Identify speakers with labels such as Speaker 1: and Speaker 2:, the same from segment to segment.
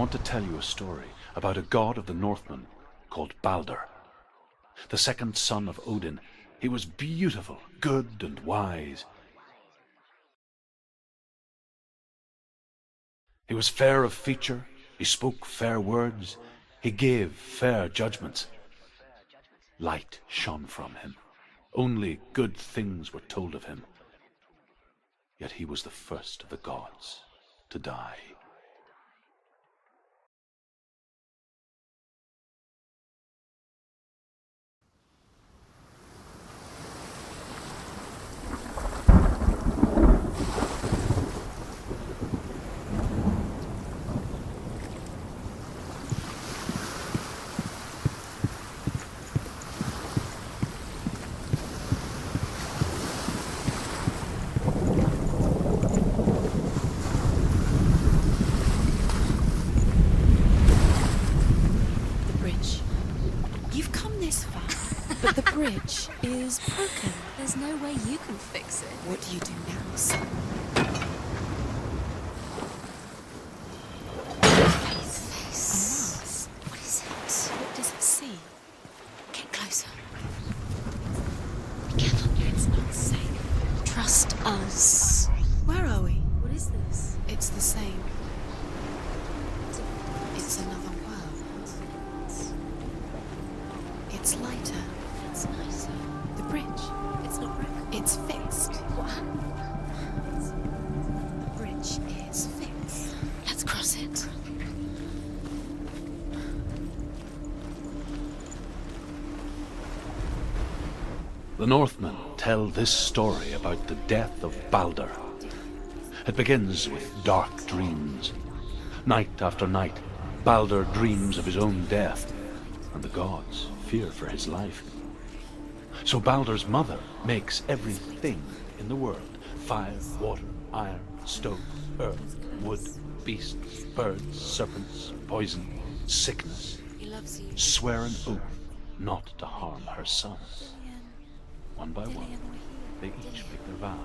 Speaker 1: want to tell you a story about a god of the Northmen called Balder. The second son of Odin, he was beautiful, good, and wise. He was fair of feature, he spoke fair words, he gave fair judgments. Light shone from him. Only good things were told of him. Yet he was the first of the gods to die.
Speaker 2: Bridge is broken.
Speaker 3: There's no way you can fix it.
Speaker 2: What do you do now, son?
Speaker 3: Face.
Speaker 2: What is it? What does it see?
Speaker 3: Get closer.
Speaker 2: Be careful, it's not safe.
Speaker 3: Trust us.
Speaker 2: Where are we?
Speaker 3: What is this?
Speaker 2: It's the same. It's another world. It's lighter.
Speaker 3: It's nicer.
Speaker 2: The bridge.
Speaker 3: It's not broken.
Speaker 2: It's fixed.
Speaker 3: What happened?
Speaker 2: The bridge is fixed.
Speaker 3: Let's cross it.
Speaker 1: The Northmen tell this story about the death of Balder. It begins with dark dreams. Night after night, Balder dreams of his own death, and the gods fear for his life. So Balder's mother makes everything in the world: fire, water, iron, stone, earth, wood, beasts, birds, serpents, poison, sickness,
Speaker 3: He loves you.
Speaker 1: swear an oath not to harm her sons. One by one, they each make their vow.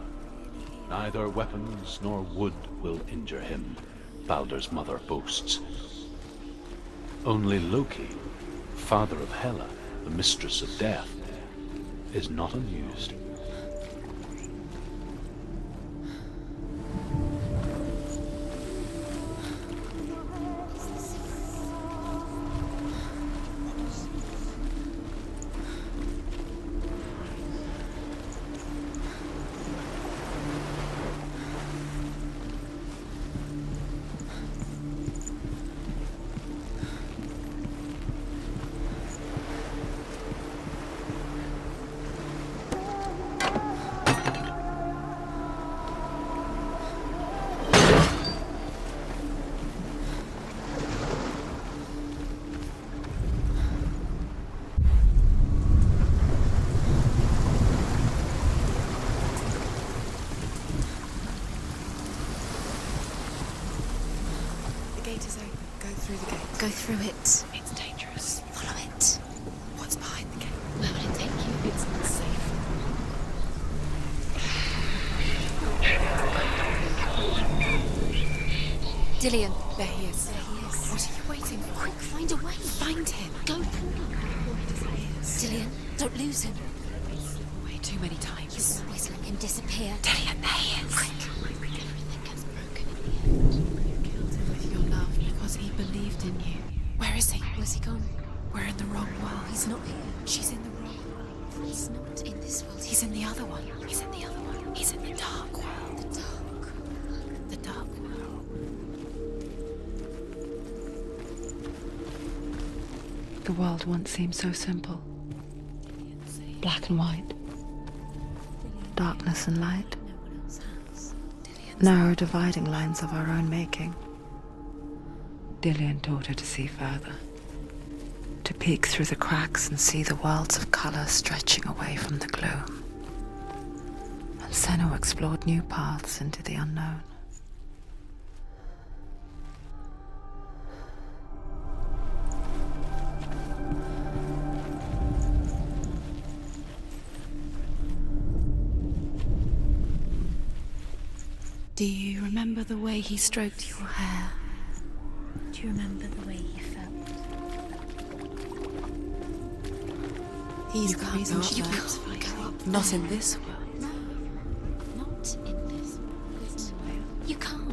Speaker 1: Neither weapons nor wood will injure him, Balder's mother boasts. Only Loki, father of Hela, the mistress of death, is not amused.
Speaker 3: Go through it.
Speaker 2: It's dangerous.
Speaker 3: Follow it.
Speaker 2: What's behind the gate?
Speaker 3: Where will it take you?
Speaker 2: It's not safe.
Speaker 3: Dillion.
Speaker 2: There he is.
Speaker 3: There he is.
Speaker 2: What are you waiting for?
Speaker 3: Quick, find a way.
Speaker 2: Find him.
Speaker 3: Go. Dillion, don't lose him.
Speaker 2: Way too many times.
Speaker 3: You always let him disappear.
Speaker 2: Dillion, there he is.
Speaker 3: Quick. Everything gets broken in the end.
Speaker 2: You killed him with your love because he believed in you. Where is he?
Speaker 3: Where's he gone?
Speaker 2: We're in the wrong world.
Speaker 3: He's not here.
Speaker 2: She's in the wrong world.
Speaker 3: He's not in this world.
Speaker 2: He's in the other one. He's in the other one. He's in the dark world.
Speaker 3: the dark.
Speaker 2: The dark world.
Speaker 4: The world once seemed so simple. Black and white. Darkness and light.
Speaker 3: No one else has.
Speaker 4: Narrow dividing lines of our own making. Dillion taught her to see further. To peek through the cracks and see the worlds of color stretching away from the gloom. And Senua explored new paths into the unknown.
Speaker 2: Do you remember the way he stroked your hair?
Speaker 3: Do you remember the way he felt?
Speaker 2: He's the reason she
Speaker 4: go
Speaker 2: keeps fighting.
Speaker 4: Not in this world.
Speaker 3: No, not in this world. You can't.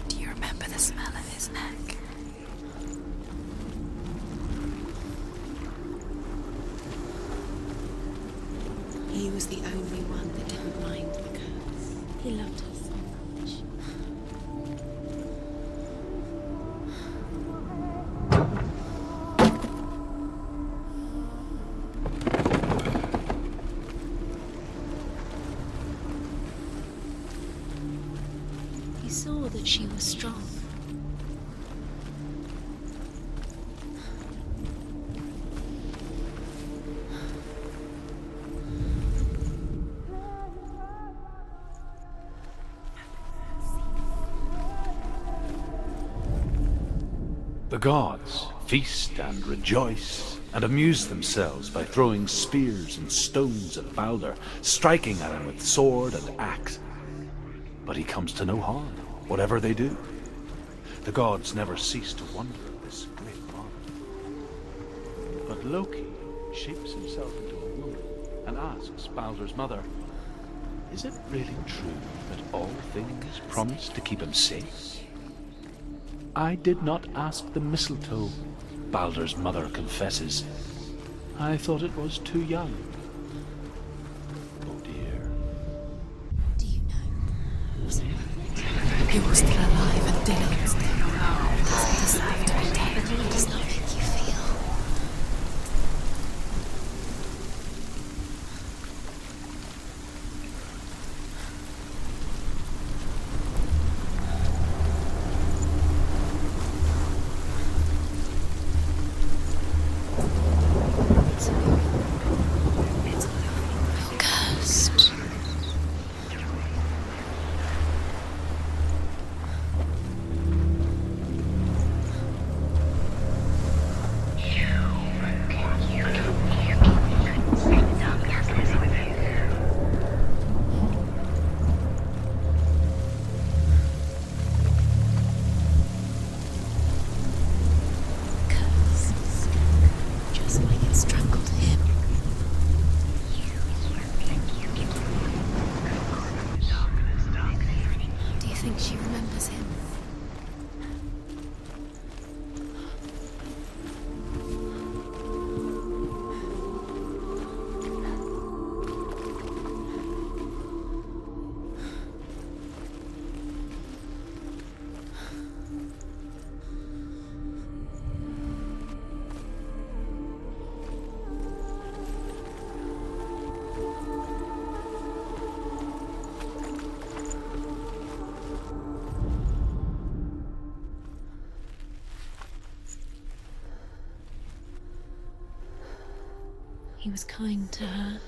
Speaker 4: Do you remember the smell of his neck?
Speaker 2: He was the only one that didn't mind the curse.
Speaker 3: He loved her so much. He saw that she was strong.
Speaker 1: The gods feast and rejoice and amuse themselves by throwing spears and stones at Balder, striking at him with sword and axe. But he comes to no harm, whatever they do. The gods never cease to wonder at this great bond. But Loki shapes himself into a woman and asks Balder's mother, is it really true that all things promise to keep him safe? I did not ask the mistletoe, Balder's mother confesses. I thought it was too young. Oh dear.
Speaker 3: Do you know?
Speaker 4: He was still alive and Dillian still around. Doesn't deserve to be dead.
Speaker 3: But how does that make you feel?
Speaker 4: You're cursed.
Speaker 3: Curse. Just like it strangled him. Do you think she remembers him? He was kind to her.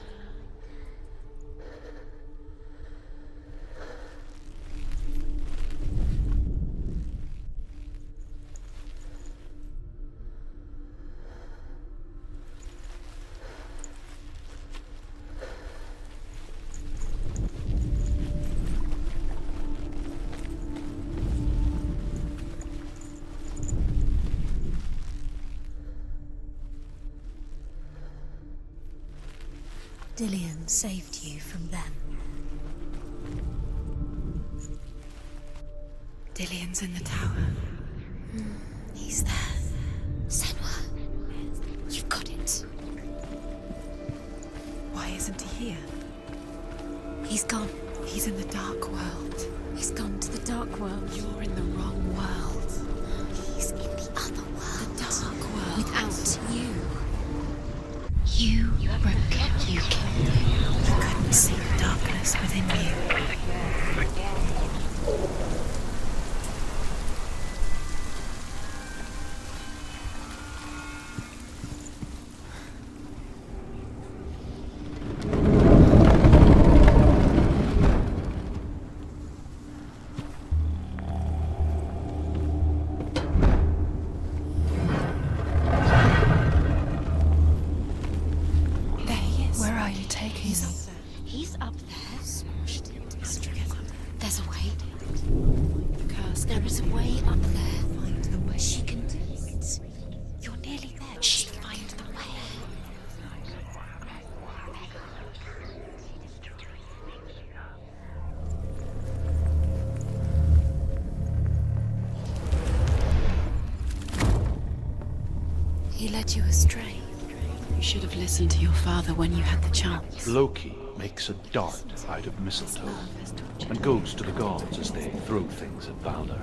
Speaker 3: Dillian saved you from them.
Speaker 4: Dillian's in the tower.
Speaker 3: He's there. Senua, you've got it.
Speaker 4: Why isn't he here?
Speaker 3: He's gone.
Speaker 4: He's in the dark world.
Speaker 3: He's gone to the dark world.
Speaker 4: You're in the wrong world.
Speaker 3: He's in the other world.
Speaker 4: The dark world.
Speaker 3: Without you. You broke it. You killed him.
Speaker 4: You couldn't see the darkness within you.
Speaker 3: There is a way up there. Find the way. She can do it. You're nearly there. She find the way. He led you astray. You should have listened to your father when you had the chance.
Speaker 1: Loki makes a dart out of mistletoe and goes to the gods as they throw things at Balder.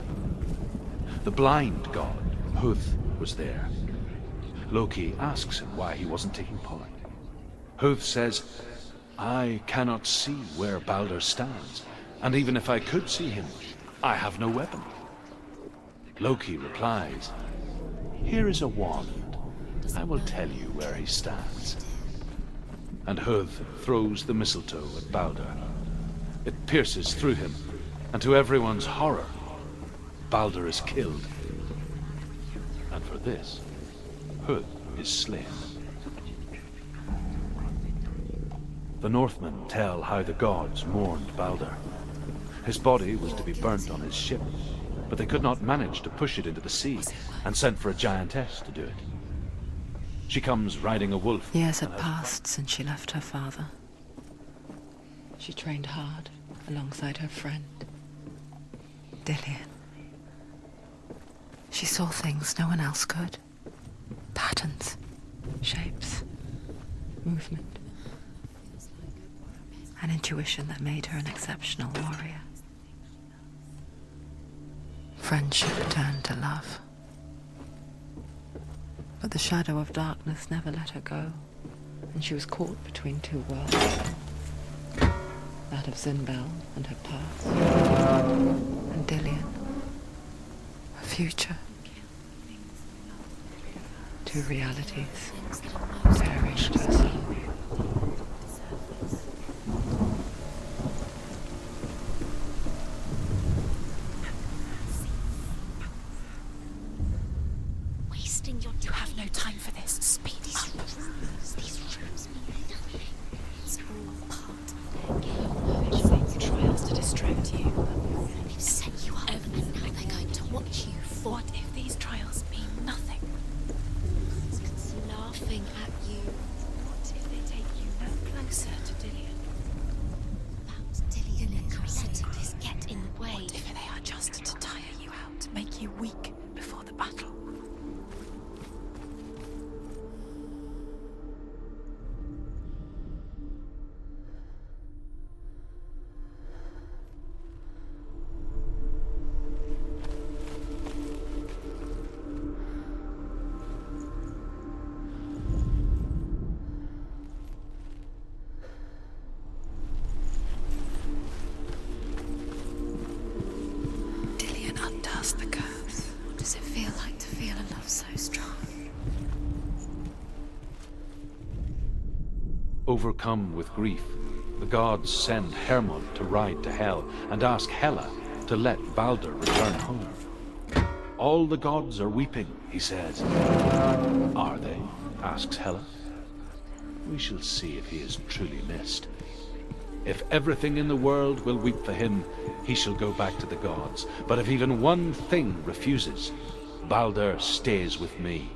Speaker 1: The blind god, Huth, was there. Loki asks him why he wasn't taking part. Huth says, "I cannot see where Balder stands, and even if I could see him, I have no weapon." Loki replies, "Here is a wand. I will tell you where he stands." And Huth throws the mistletoe at Balder. It pierces through him, and to everyone's horror, Balder is killed. And for this, Huth is slain. The Northmen tell how the gods mourned Balder. His body was to be burnt on his ship, but they could not manage to push it into the sea, and sent for a giantess to do it. She comes riding a wolf.
Speaker 4: Years had passed since she left her father. She trained hard alongside her friend, Dillion. She saw things no one else could. Patterns, shapes, movement. An intuition that made her an exceptional warrior. Friendship turned to love. But the shadow of darkness never let her go, and she was caught between two worlds. That of Zinbel and her past, and Dillion, her future. Two realities, perished her soul.
Speaker 3: You have no time for this. Speed up. These rooms mean nothing. It's all part of their game.
Speaker 4: Trials to distract you.
Speaker 3: They've set you up. Now they're going to watch you.
Speaker 4: What if these trials mean nothing?
Speaker 3: It's laughing at you.
Speaker 4: What if they take you no closer to Dillion?
Speaker 3: About Dillion and creators get in the way.
Speaker 4: What if they are just to tire you out, make you weak before the battle? The curse.
Speaker 3: What does it feel like to feel a love so strong?
Speaker 1: Overcome with grief, the gods send Hermod to ride to Hell and ask Hela to let Balder return home. All the gods are weeping, he says. Are they? Asks Hela. We shall see if he is truly missed. If everything in the world will weep for him, he shall go back to the gods. But if even one thing refuses, Balder stays with me.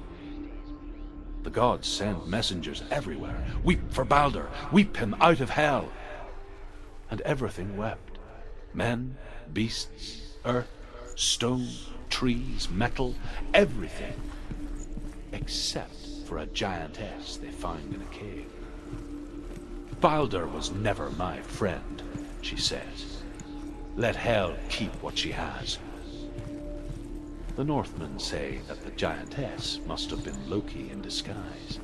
Speaker 1: The gods send messengers everywhere. Weep for Balder, weep him out of hell. And everything wept. Men, beasts, earth, stone, trees, metal, everything. Except for a giantess they found in a cave. Balder was never my friend, she says. Let Hel keep what she has. The Northmen say that the giantess must have been Loki in disguise.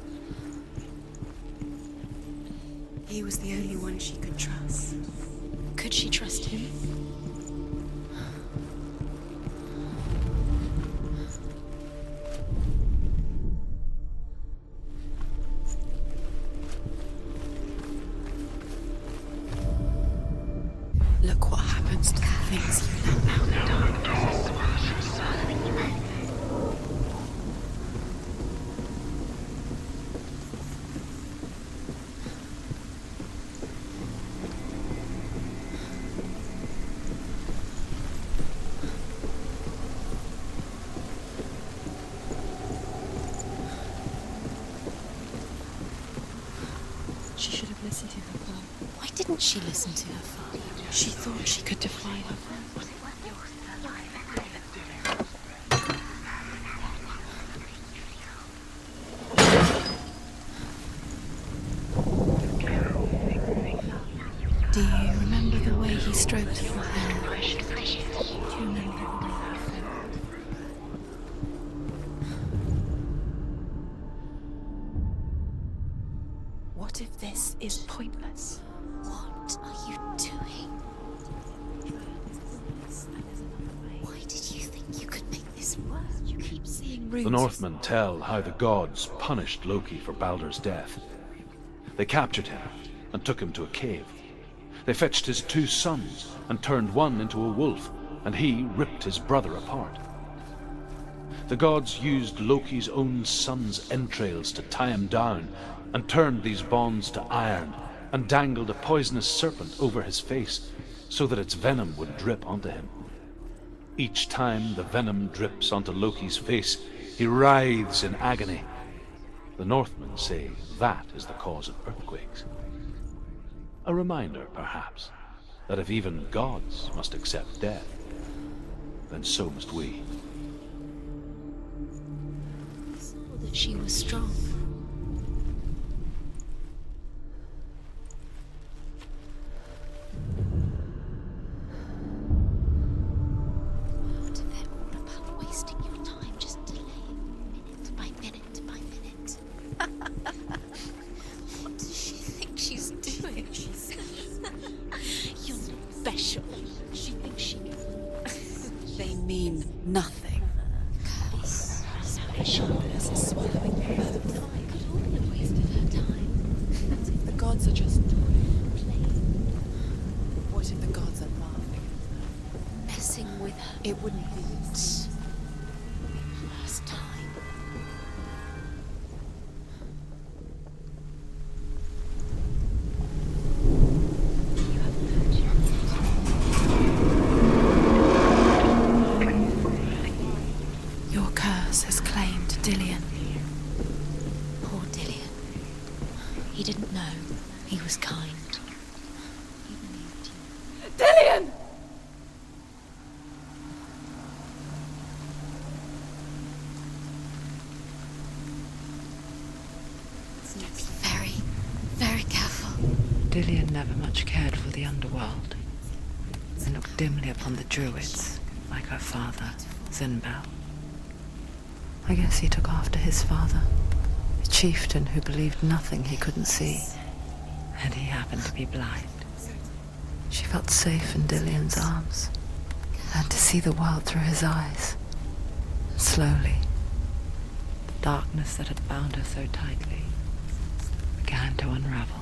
Speaker 2: He was the only one she could trust.
Speaker 3: Could she trust him?
Speaker 2: Look what happens to the things you let out. didn't she listen to her father? She thought she could defy her father. Do you remember the way he stroked your hair? Do you remember the way you felt?
Speaker 3: What if this is pointless?
Speaker 2: What are you doing? Why did you think you could make this work? You keep seeing runes.
Speaker 1: The Northmen tell how the gods punished Loki for Baldur's death. They captured him and took him to a cave. They fetched his 2 sons and turned one into a wolf, and he ripped his brother apart. The gods used Loki's own son's entrails to tie him down, and turned these bonds to iron, and dangled a poisonous serpent over his face, so that its venom would drip onto him. Each time the venom drips onto Loki's face, he writhes in agony. The Northmen say that is the cause of earthquakes. A reminder, perhaps, that if even gods must accept death, then so must we.
Speaker 2: I saw that she was strong. What if they're all about wasting your time, just delaying minute by minute by minute? What does she think she's doing? You're special. She thinks she can.
Speaker 4: They mean nothing.
Speaker 2: Curse. Special as a swallowing bird. Could all have wasted her time.
Speaker 4: The gods are just
Speaker 2: Playing,
Speaker 4: What if the gods are laughing?
Speaker 2: messing with her.
Speaker 4: It wouldn't be
Speaker 2: First time.
Speaker 4: Your curse has claimed Dillion.
Speaker 2: Poor Dillion. He didn't know. He was kind. He believed you.
Speaker 4: Dillion!
Speaker 2: Be very, very careful.
Speaker 4: Dillion never much cared for the underworld, and looked dimly upon the druids, like her father, Zinbel. I guess he took after his father, a chieftain who believed nothing he couldn't see, and he happened to be blind. She felt safe in Dillion's arms, and to see the world through his eyes. And slowly, the darkness that had bound her so tightly began to unravel.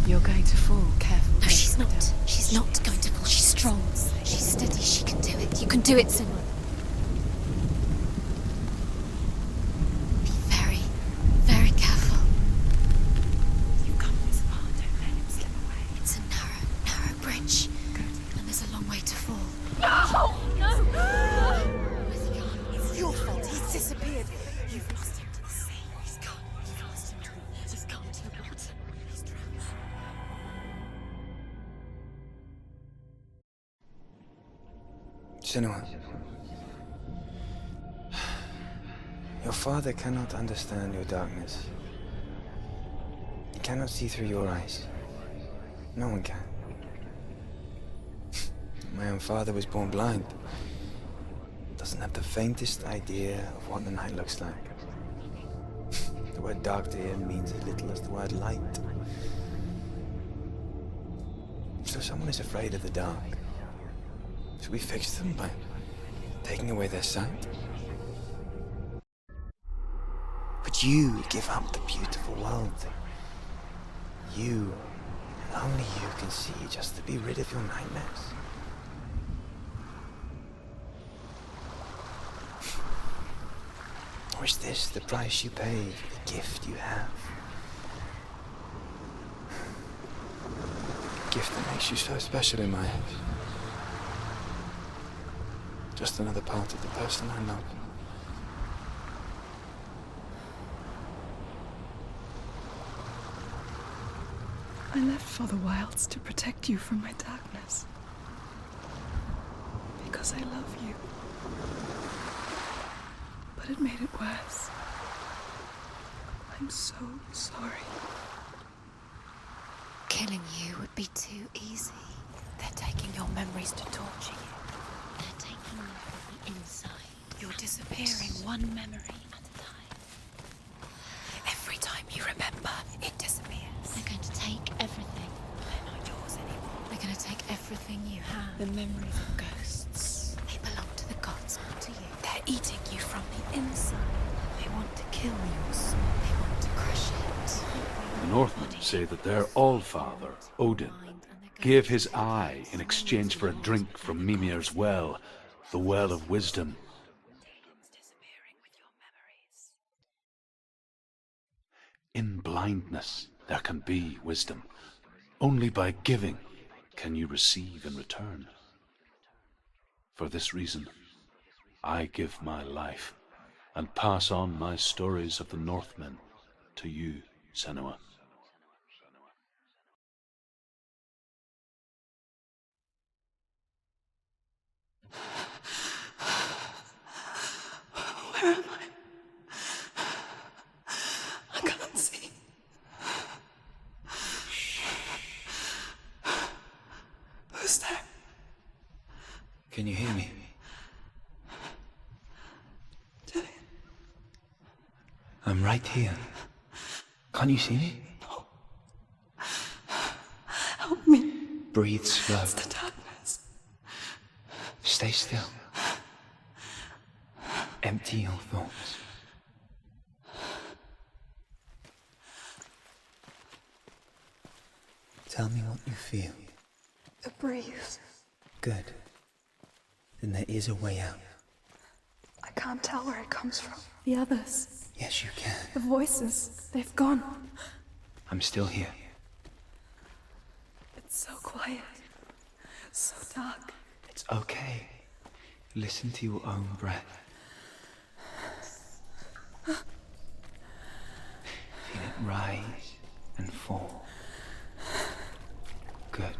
Speaker 4: You're going to fall, careful.
Speaker 2: No, she's not. She's not going to fall. She's strong. She's steady. She can do it. You can do it, Senua. Be very, very careful.
Speaker 4: You've come this far, don't let him slip away.
Speaker 2: It's a narrow, narrow bridge. And there's a long way to fall.
Speaker 3: No! No!
Speaker 2: Where's he gone?
Speaker 4: It's your fault. He's disappeared. You've lost him to the sea. He's gone. You've lost him. He's gone to the water. He's drowned.
Speaker 5: Senua, your father cannot understand your darkness. He cannot see through your eyes. No one can. My own father was born blind. Doesn't have the faintest idea of what the night looks like. The word dark to him means as little as the word light. So someone is afraid of the dark. Should we fix them by taking away their sight? Would you give up the beautiful world? You, and only you can see, just to be rid of your nightmares. Or is this the price you pay for the gift you have? A gift that makes you so special in my eyes. Just another part of the person I love.
Speaker 6: I left for the wilds to protect you from my darkness. Because I love you. But it made it worse. I'm so sorry.
Speaker 2: Killing you would be too easy. They're taking your memories to torture you.
Speaker 3: They're taking you from the inside.
Speaker 2: You're disappearing one memory at a time. Every time you remember, it disappears.
Speaker 3: They're going to take everything.
Speaker 2: They're not yours anymore.
Speaker 3: They're going to take everything you have.
Speaker 2: The memories of ghosts. They belong to the gods, not to you. They're eating you from the inside. They want to kill your soul. They want to crush it.
Speaker 1: The Northmen say that their Allfather, Odin, gave his eye in exchange for a drink from Mimir's well, the well of wisdom.
Speaker 2: Disappearing with your memories.
Speaker 1: In blindness there can be wisdom. Only by giving can you receive in return. For this reason, I give my life and pass on my stories of the Northmen to you, Senua.
Speaker 6: Where am I? I can't see. Who's there?
Speaker 5: Can you hear me?
Speaker 6: Dillian.
Speaker 5: I'm right here. Can't you see me?
Speaker 6: Help me.
Speaker 5: Breathe slow.
Speaker 6: It's the darkness.
Speaker 5: Stay still. Empty your thoughts. Tell me what you feel.
Speaker 6: The breeze.
Speaker 5: Good. Then there is a way out.
Speaker 6: I can't tell where it comes from. The others.
Speaker 5: Yes, you can.
Speaker 6: The voices. They've gone.
Speaker 5: I'm still here.
Speaker 6: It's so quiet. So dark.
Speaker 5: It's okay. Listen to your own breath. Feel it rise and fall. Good.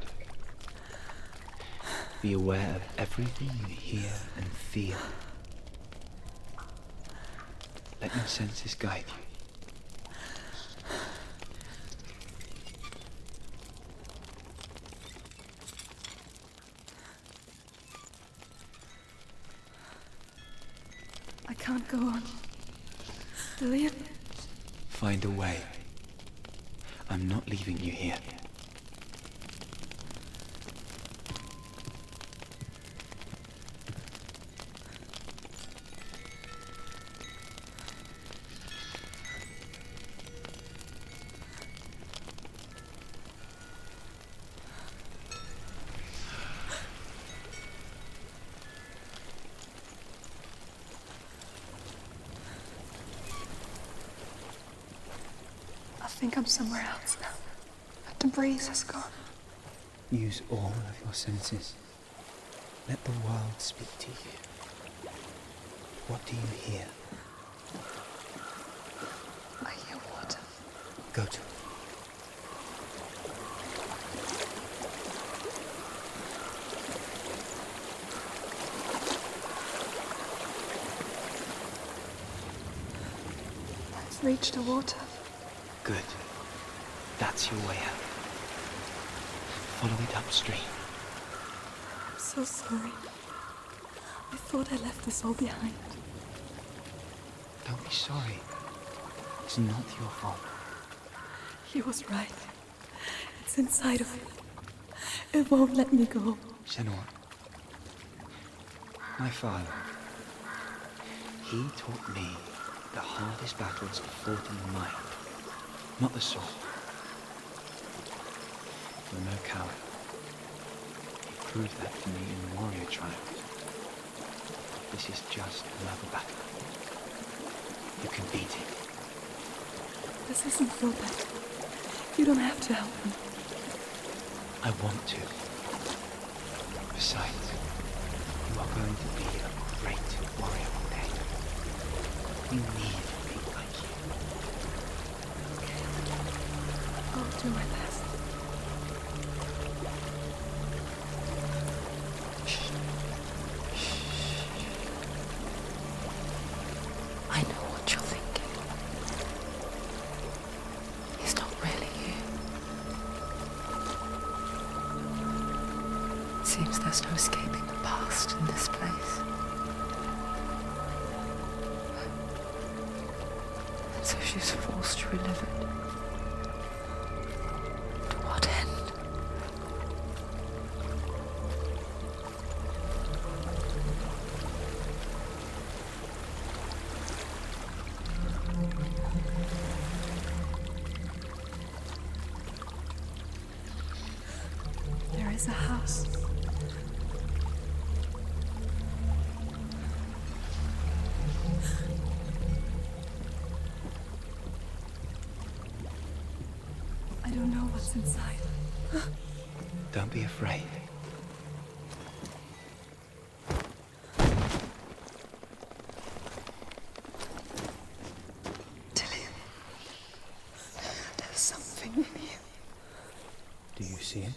Speaker 5: Be aware of everything you hear and feel. Let your senses guide you.
Speaker 6: I can't go on. Dillian?
Speaker 5: Find a way. I'm not leaving you here.
Speaker 6: I think I'm somewhere else now. But the breeze has gone.
Speaker 5: Use all of your senses. Let the world speak to you. What do you hear?
Speaker 6: I hear water.
Speaker 5: Go to it.
Speaker 6: I've reached the water.
Speaker 5: Good. That's your way out. Follow it upstream.
Speaker 6: I'm so sorry. I thought I left this all behind.
Speaker 5: Don't be sorry. It's not your fault.
Speaker 6: He was right. It's inside of me. It won't let me go.
Speaker 5: Senua. My father. He taught me the hardest battles are fought in the mind, not the sword. You're no coward. He proved that to me in the warrior trials. This is just another battle. You can beat it.
Speaker 6: This isn't your battle. You don't have to help me.
Speaker 5: I want to. Besides, you are going to be a great warrior one day. We need people like you.
Speaker 6: I'll do my best.
Speaker 4: no escaping the past in this place. And so she's forced to relive it. To what end?
Speaker 6: There is a house. I don't know what's inside.
Speaker 5: Don't be afraid.
Speaker 6: Dillian, there's something in you.
Speaker 5: Do you see it?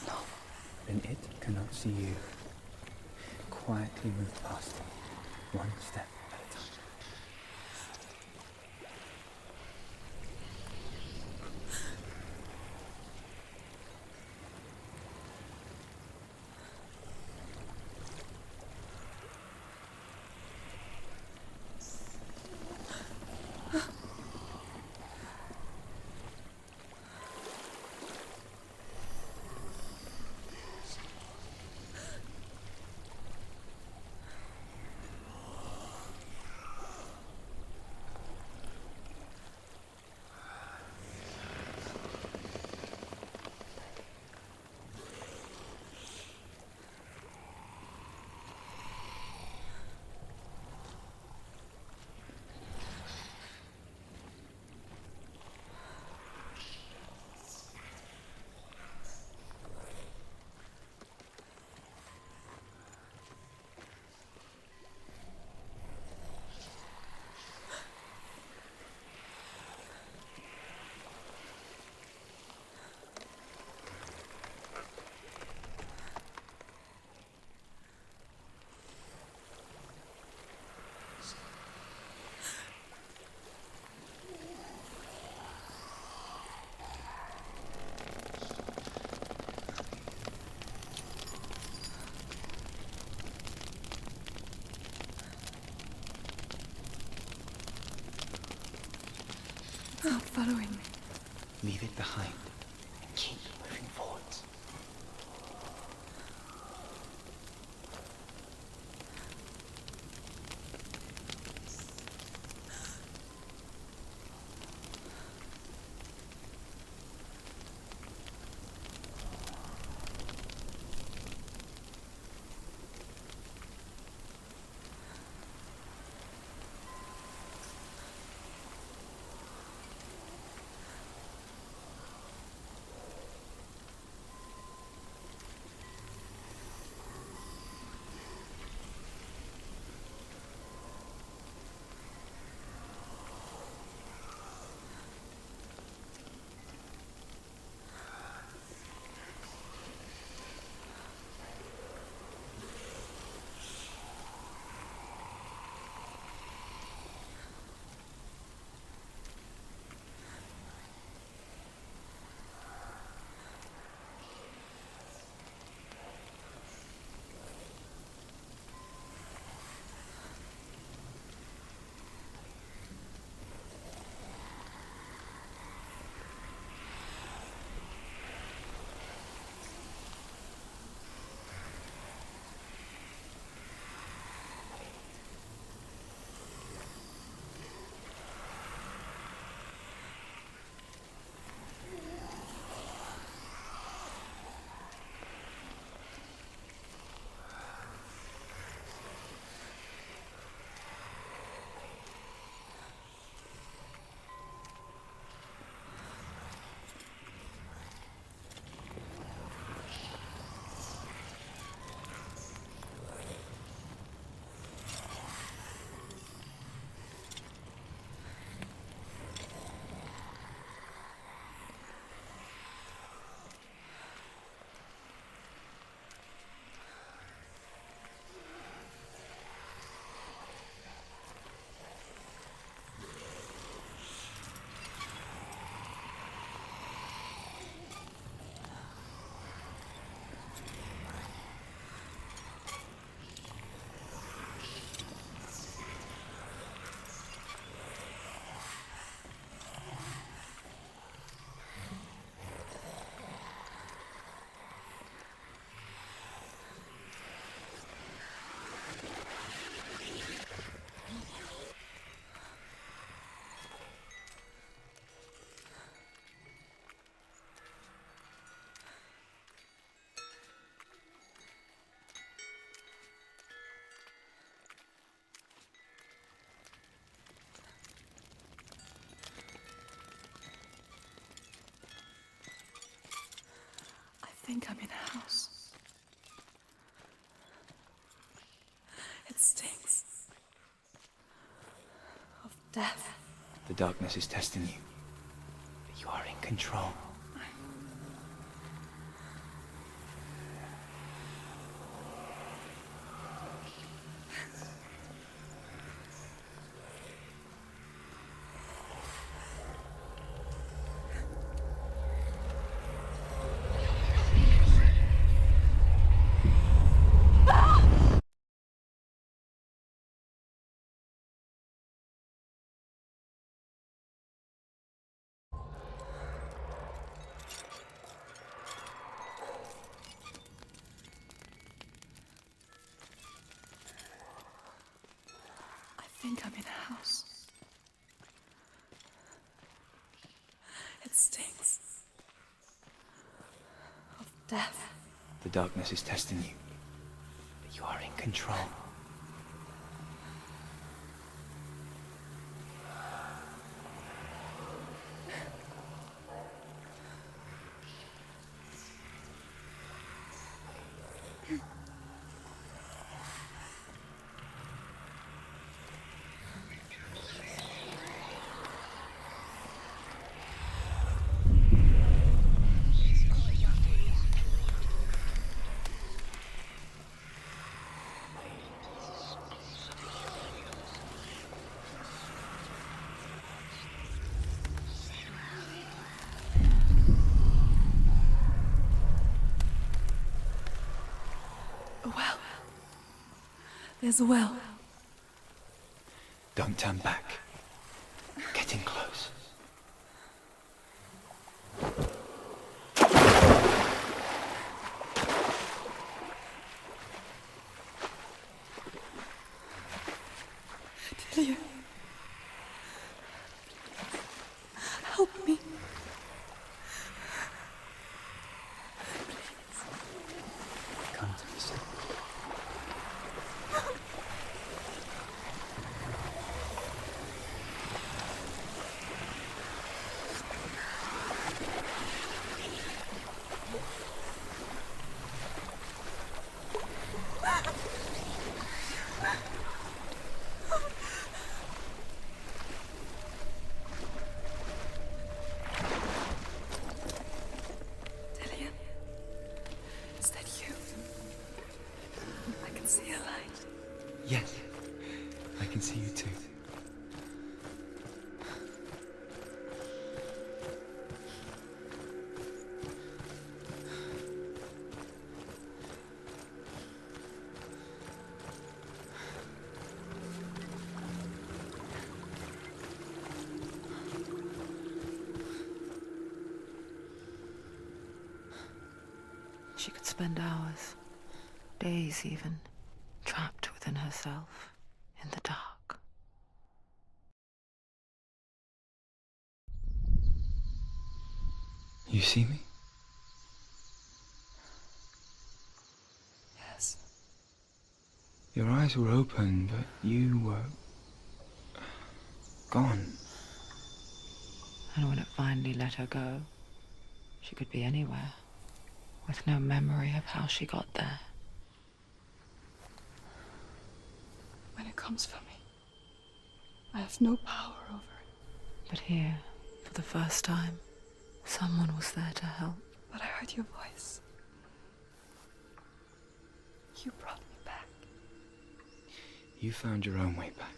Speaker 6: No.
Speaker 5: Then it cannot see you. Quietly move past it, one step at a time.
Speaker 6: It's not following me.
Speaker 5: Leave it behind. Keep moving forwards.
Speaker 6: It stings. Of death.
Speaker 5: The darkness is testing you. But you are in control.
Speaker 6: I think I'm in a house. It stings. Of death.
Speaker 5: The darkness is testing you. But you are in control.
Speaker 6: A well. There's a well.
Speaker 5: Don't turn back. Getting close.
Speaker 6: Dillion. Help me.
Speaker 5: Come to me, son.
Speaker 6: Dillion. Is that you? I can see a light.
Speaker 5: Yes. I can see you too.
Speaker 4: She could spend hours, days even, trapped within herself, in the dark.
Speaker 5: You see me?
Speaker 6: Yes.
Speaker 5: Your eyes were open, but you were gone.
Speaker 4: And when it finally let her go, she could be anywhere, with no memory of how she got there.
Speaker 6: When it comes for me, I have no power over it.
Speaker 4: But here, for the first time, someone was there to help.
Speaker 6: But I heard your voice. You brought me back.
Speaker 5: You found your own way back.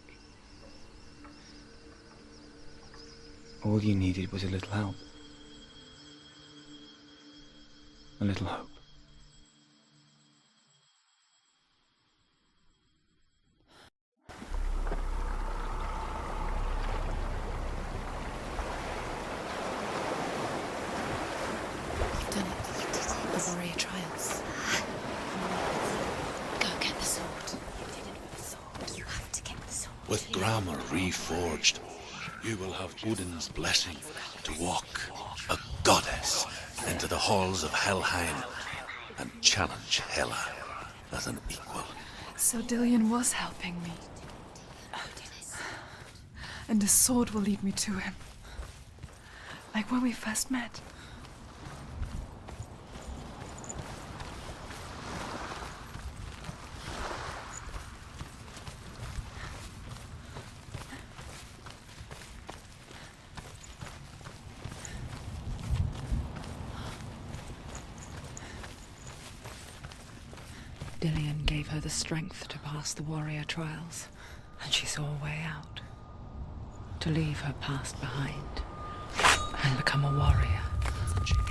Speaker 5: All you needed was a little help. A little hope.
Speaker 2: You've done it. The warrior trials. Go get the sword. You did it with the sword. You have to get the sword.
Speaker 1: With grammar reforged, you will have Odin's blessing to walk, a goddess, into the halls of Helheim and challenge Hela as an equal.
Speaker 6: So Dillion was helping me. And the sword will lead me to him. Like when we first met.
Speaker 4: Dillion gave her the strength to pass the warrior trials, and she saw a way out. To leave her past behind and become a warrior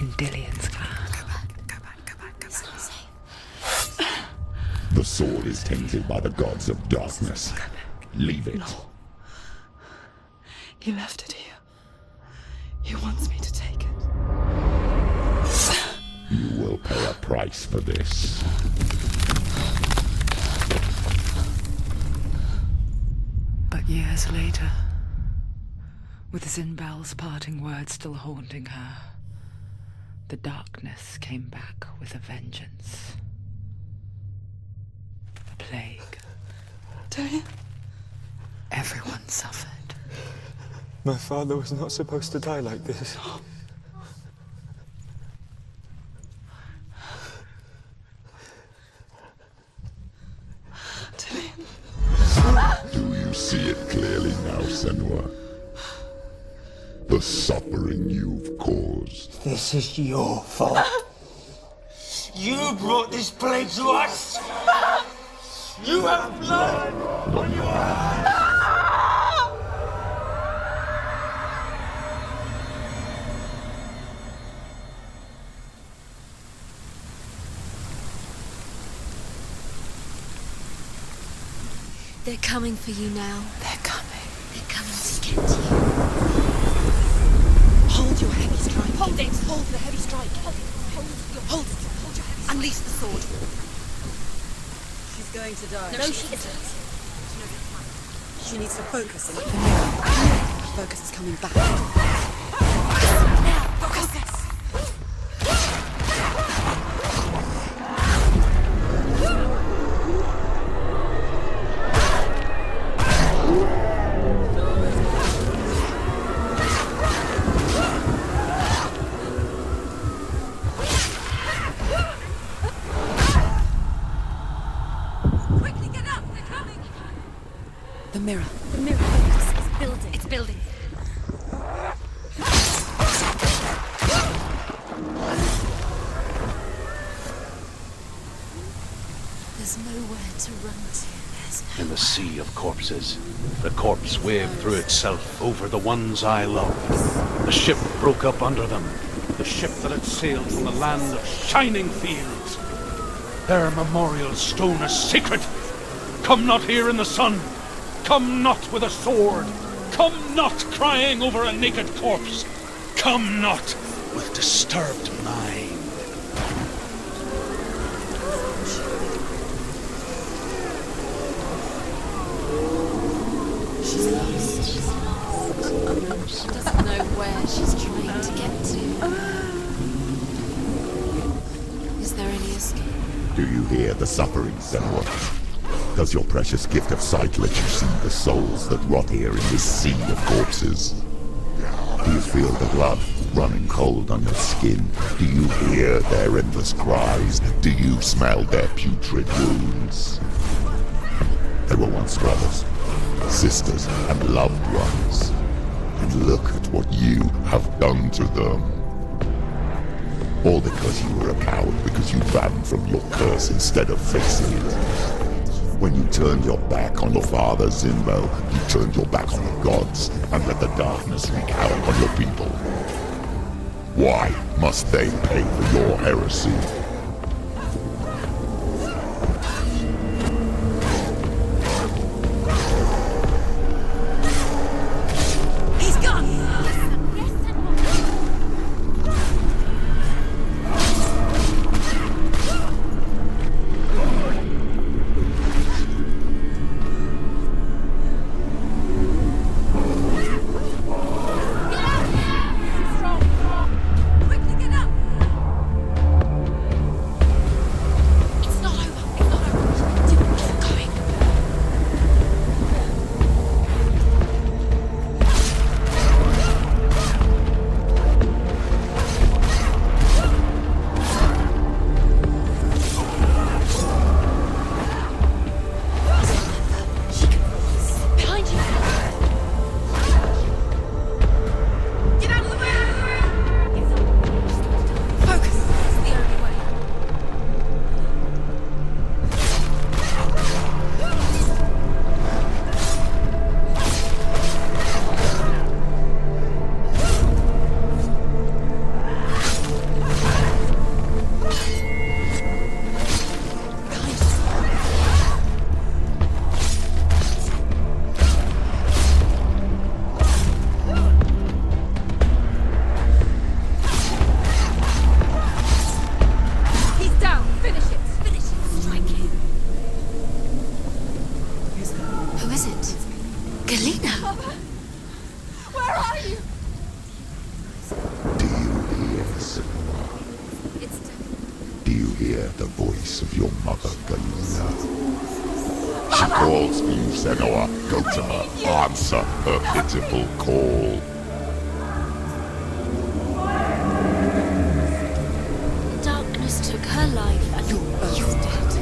Speaker 4: in Dillion's clan.
Speaker 2: It's not safe.
Speaker 7: The sword is tainted by the gods of darkness. Leave it.
Speaker 6: No. He left it here. He wants me to take it.
Speaker 7: You will pay a price for this.
Speaker 4: But years later, with Zinbel's parting words still haunting her, the darkness came back with a vengeance. The plague.
Speaker 6: Dillion?
Speaker 4: Everyone suffered.
Speaker 5: My father was not supposed to die like this.
Speaker 6: Dillion.
Speaker 7: Do you see it clearly now, Senua? The suffering you've caused.
Speaker 8: This is your fault. You brought this plague to us. You have blood on your hands.
Speaker 2: They're coming for you now.
Speaker 4: They're coming.
Speaker 2: They're coming to get you.
Speaker 6: Hold your heavy strike.
Speaker 2: Hold it! Hold the heavy strike. Hold it. Hold it. Hold your heavy strike. Unleash the sword.
Speaker 6: She's going to die.
Speaker 2: No, she isn't.
Speaker 6: She needs to focus. Focus is coming back.
Speaker 2: Now, focus.
Speaker 6: Quickly get up! They're coming!
Speaker 4: The mirror.
Speaker 2: The mirror focus is building. It's building. There's nowhere to run to. There's no.
Speaker 1: In the sea of corpses, the corpse waved through itself over the ones I loved. The ship broke up under them. The ship that had sailed from the land of shining fields. Their memorial stone is sacred. Come not here in the sun. Come not with a sword. Come not crying over a naked corpse. Come not with disturbed mind.
Speaker 2: She's lost. She's lost. She doesn't know where she's trying to get to. Is there any escape?
Speaker 7: Do you hear the suffering, Senua? Does your precious gift of sight let you see the souls that rot here in this sea of corpses? Do you feel the blood running cold on your skin? Do you hear their endless cries? Do you smell their putrid wounds? They were once brothers, sisters, and loved ones. And look at what you have done to them. All because you were a coward, because you ran from your curse instead of facing it. When you turned your back on your father, Zinbo, you turned your back on the gods and let the darkness wreak havoc on your people. Why must they pay for your heresy?
Speaker 6: He's gone!
Speaker 2: Quickly get up!
Speaker 6: Where are you?
Speaker 7: Do you hear, Senua? Do you hear the voice of your mother, Galina? She calls for you, Senua. Go to her. Answer her pitiful call.
Speaker 3: Darkness took her life and you're both dead.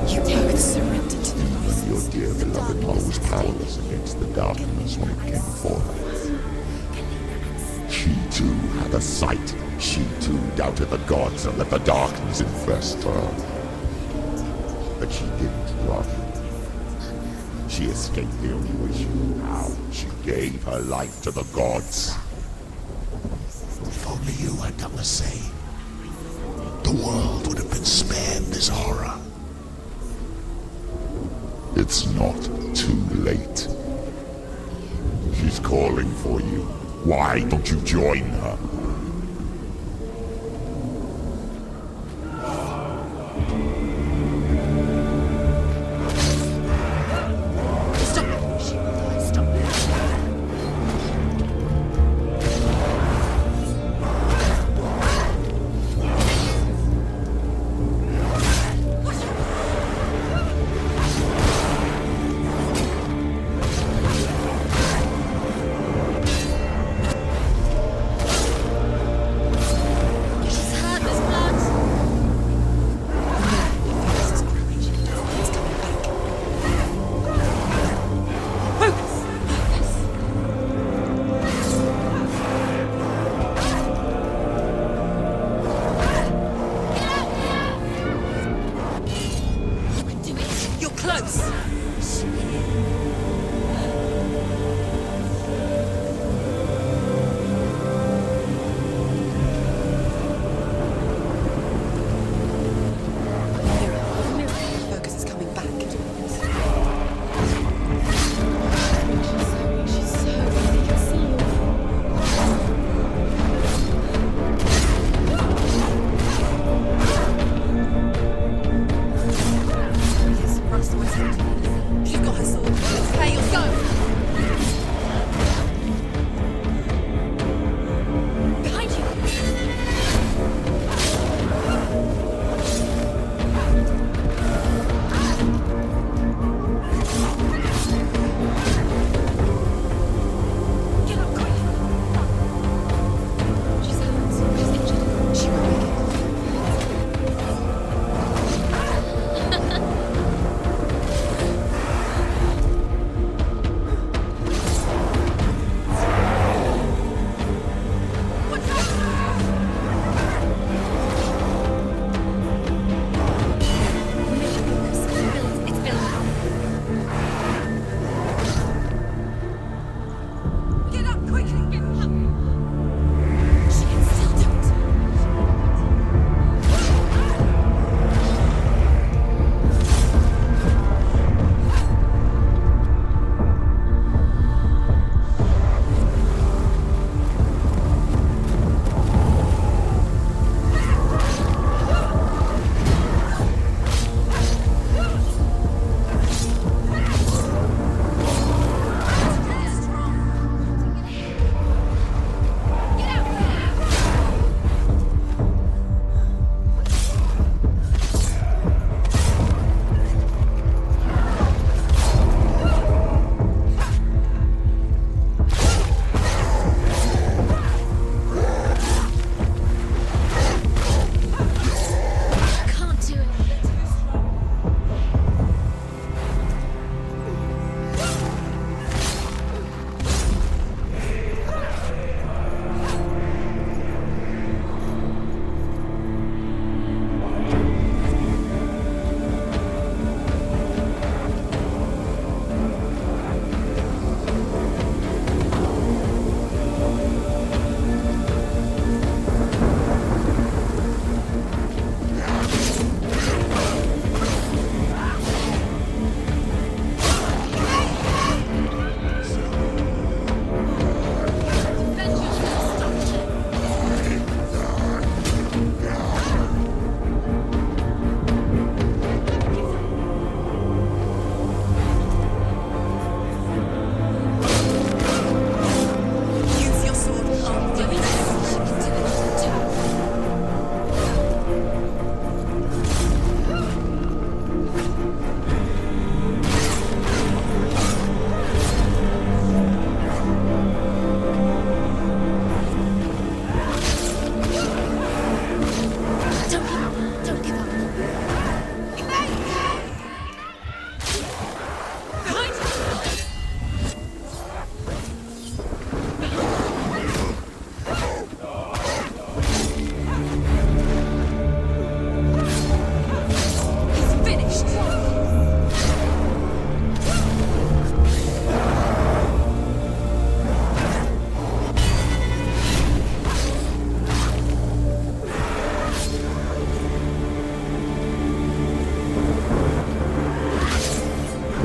Speaker 3: You both surrendered to the voices.
Speaker 7: Your dear beloved mother was powerless against the darkness when it came for her. She too had a sight. She too doubted the gods and let the darkness infest her. But she didn't run. She escaped the only way she knew how. She gave her life to the gods.
Speaker 9: If only you had done the same, the world would have been spared this horror.
Speaker 7: It's not too late. She's calling for you. Why don't you join her?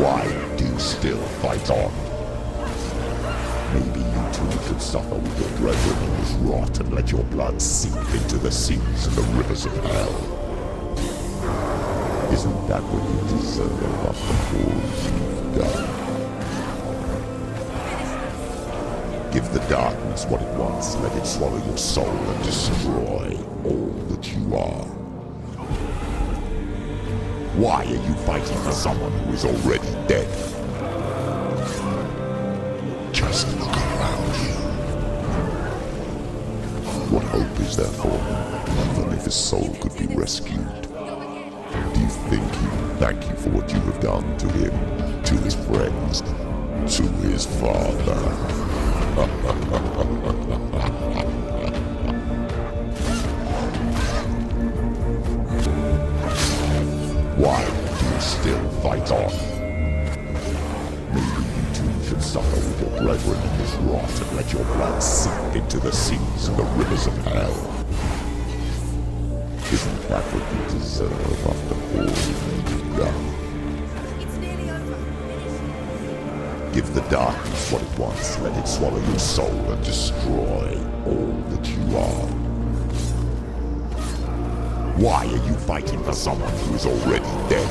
Speaker 7: Why do you still fight on? Maybe you too could suffer with your brethren in this rot and let your blood seep into the seas and the rivers of hell. Isn't that what you deserve after all you've done? Give the darkness what it wants, let it swallow your soul and destroy all that you are. Why are you fighting for someone who is already dead?
Speaker 9: Just look around you.
Speaker 7: What hope is there for him, even if his soul could be rescued? Do you think he will thank you for what you have done to him, to his friends, to his father? Why do you still fight on? Maybe you too should suffer with your brethren in this rot and let your blood seep into the seas and the rivers of hell. Isn't that what you deserve after all you've done?
Speaker 3: It's nearly over.
Speaker 7: Give the darkness what it wants, let it swallow your soul and destroy all that you are. Why are you fighting for someone who is already dead?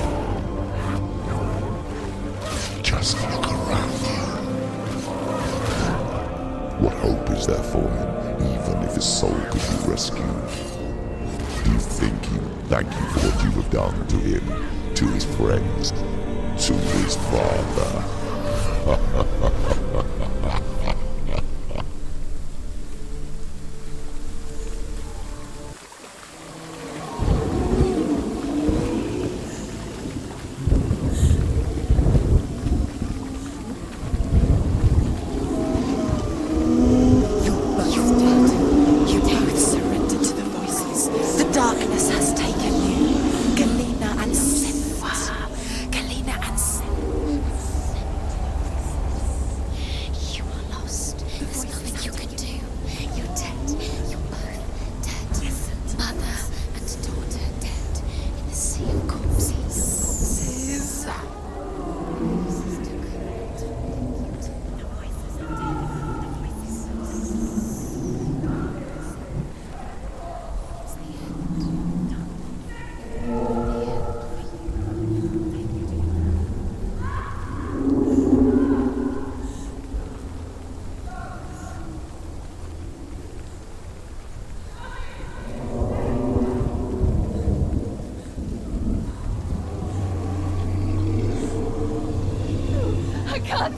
Speaker 9: Just look around you.
Speaker 7: What hope is there for him, even if his soul could be rescued? Do you think he will thank you for what you have done to him, to his friends, to his father?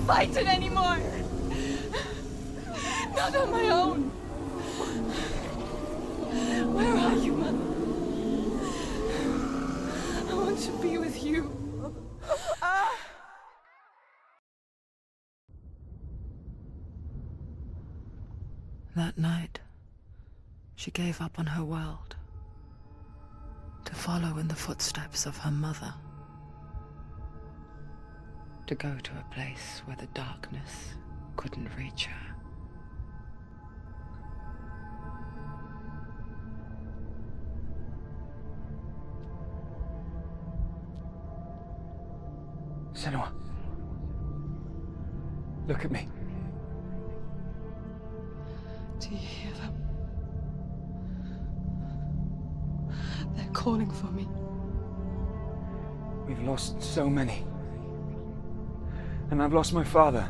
Speaker 6: Fight it anymore. Not on my own. Where are you, Mother? I want to be with you.
Speaker 4: That night, she gave up on her world to follow in the footsteps of her mother. To go to a place where the darkness couldn't reach her.
Speaker 5: Senua. Look at me.
Speaker 6: Do you hear them? They're calling for me.
Speaker 5: We've lost so many. And I've lost my father.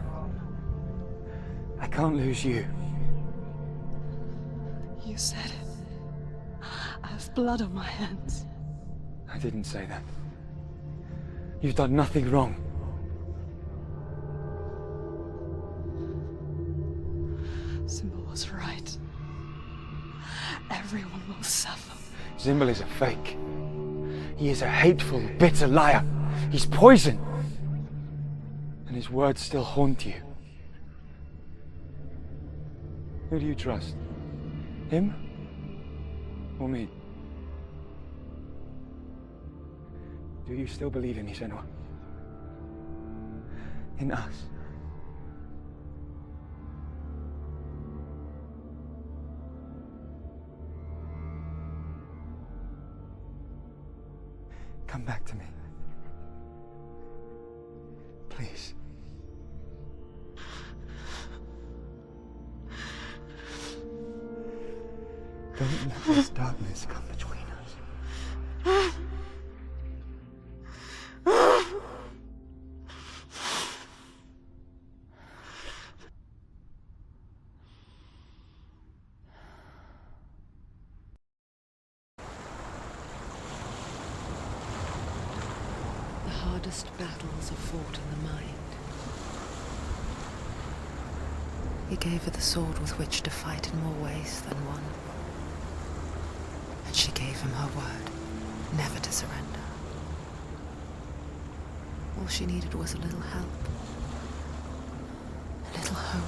Speaker 5: I can't lose you.
Speaker 6: You said it. I have blood on my hands.
Speaker 5: I didn't say that. You've done nothing wrong.
Speaker 6: Symbol was right. Everyone will suffer.
Speaker 5: Symbol is a fake. He is a hateful, bitter liar. He's poison. And his words still haunt you. Who do you trust? Him? Or me? Do you still believe in me, Senua? In us? Come back to me. Please. Don't let this darkness come between us.
Speaker 4: The hardest battles are fought in the mind. He gave her the sword with which to fight in more ways than one. And she gave him her word, never to surrender. All she needed was a little help, a little hope.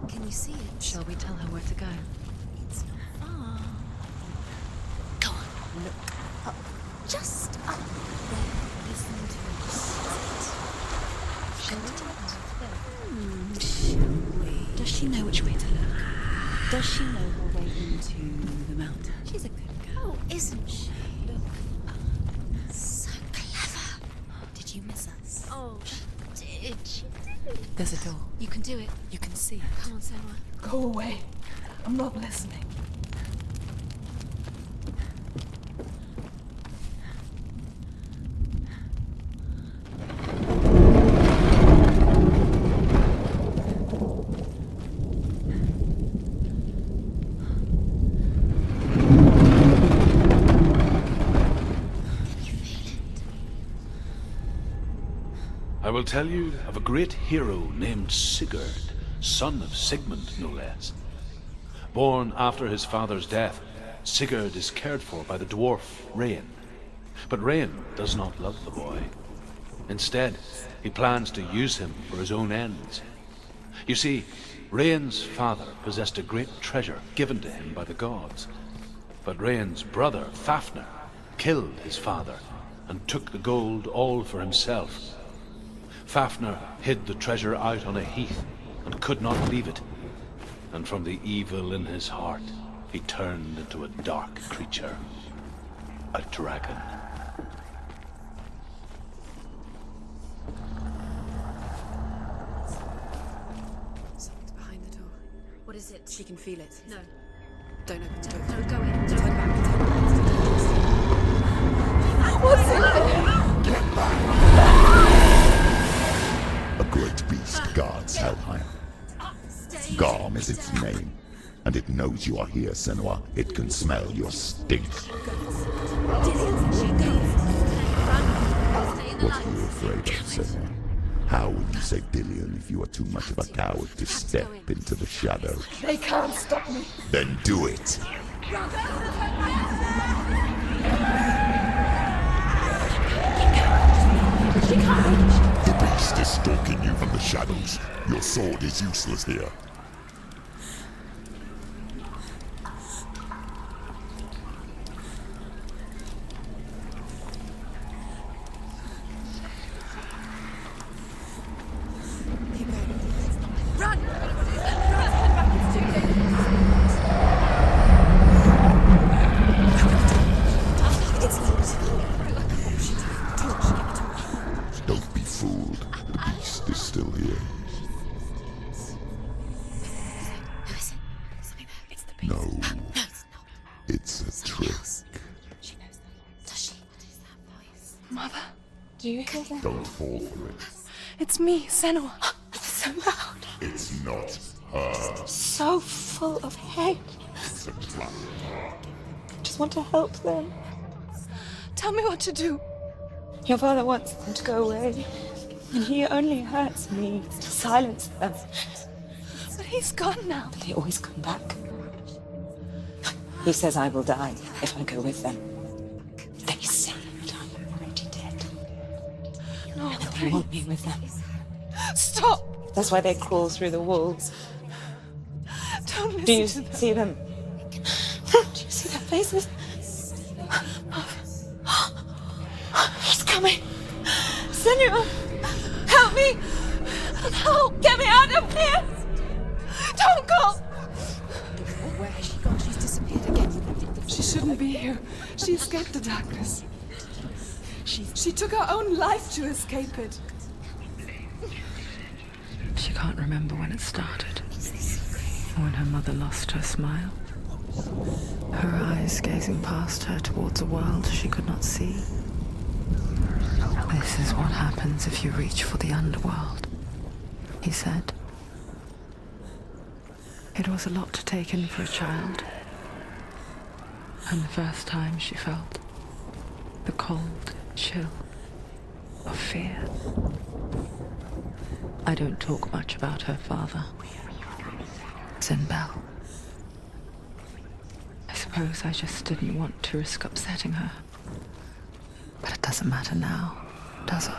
Speaker 2: Can you see it?
Speaker 4: Shall we tell her where to go?
Speaker 2: It's not far. Go on, look up. Just up there. Listen to it. Shall we do it? Shall we?
Speaker 6: Does she know which way to look?
Speaker 2: Does she know her way into
Speaker 6: the mountain?
Speaker 2: She's a good girl, isn't she? Look up. So clever. Did you miss us? Oh, she did. She did.
Speaker 6: There's a door.
Speaker 2: You can do it.
Speaker 6: You can see it.
Speaker 2: Come on, Senua.
Speaker 6: Go away. I'm not listening.
Speaker 1: I will tell you of a great hero named Sigurd, son of Sigmund, no less. Born after his father's death, Sigurd is cared for by the dwarf Rain. But Rain does not love the boy. Instead, he plans to use him for his own ends. You see, Rain's father possessed a great treasure given to him by the gods. But Rain's brother, Fafnir, killed his father and took the gold all for himself. Fafnir hid the treasure out on a heath and could not leave it. And from the evil in his heart, he turned into a dark creature, a dragon.
Speaker 6: Someone's behind the door.
Speaker 2: What is it?
Speaker 6: She can feel it.
Speaker 2: No.
Speaker 6: Don't open the door.
Speaker 2: No, go in.
Speaker 6: Turn back. What's in there?
Speaker 7: A great beast guards Helheim. Garm is its name, and it knows you are here, Senua. It can smell your stink. What are you afraid of, Senua? How will you save Dillion if you are too much of a coward to step into the shadow?
Speaker 6: They can't stop me.
Speaker 7: Then do it! The beast is stalking you from the shadows. Your sword is useless here.
Speaker 6: Run! Run! Do you hear that?
Speaker 7: Don't fall for it.
Speaker 6: It's me, Senua. It's so loud.
Speaker 7: It's not her.
Speaker 6: So full of hate.
Speaker 7: It's a trap.
Speaker 6: I just want to help them. Tell me what to do. Your father wants them to go away. And he only hurts me to silence them. But he's gone now. But they always come back. He says I will die if I go with them. They say that I'm already dead. No, and they want me with them. Stop! That's why they crawl through the walls. Don't listen. Do you see them? Do you see their faces? He's coming. Senua, help me! Help! Get me out of here! Don't go!
Speaker 2: Where has she gone? She's disappeared again.
Speaker 6: She shouldn't be here. She escaped the darkness. She took her own life to escape it.
Speaker 4: She can't remember when it started. When her mother lost her smile. Her eyes gazing past her towards a world she could not see. This is what happens if you reach for the underworld, he said. It was a lot to take in for a child. And the first time she felt the cold chill of fear. I don't talk much about her father, Zinbel. I suppose I just didn't want to risk upsetting her. But it doesn't matter now, does it?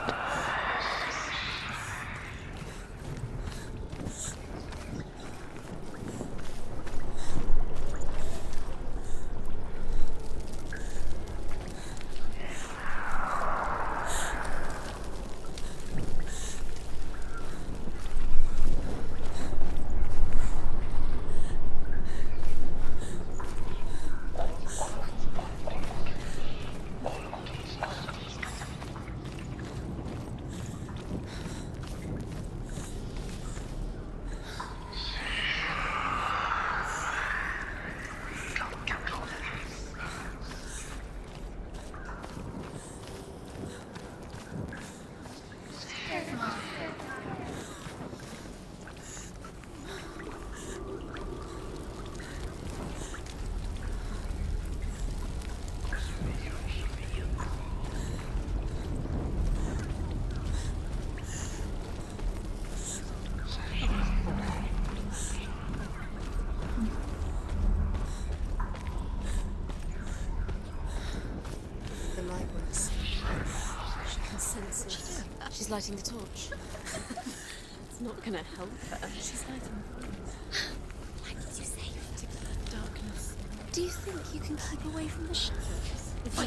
Speaker 3: She's lighting the torch.
Speaker 2: It's not gonna help her. She's lighting the flames.
Speaker 3: Like you saved.
Speaker 2: To keep the darkness.
Speaker 3: Do you think you can keep away from the shadows?
Speaker 2: If I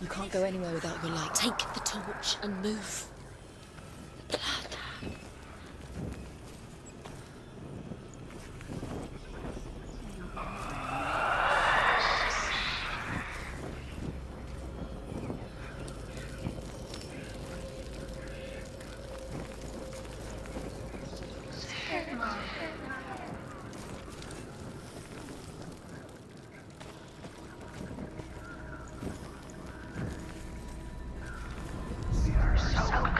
Speaker 3: You can't go anywhere without your light. Take the torch and move.
Speaker 10: So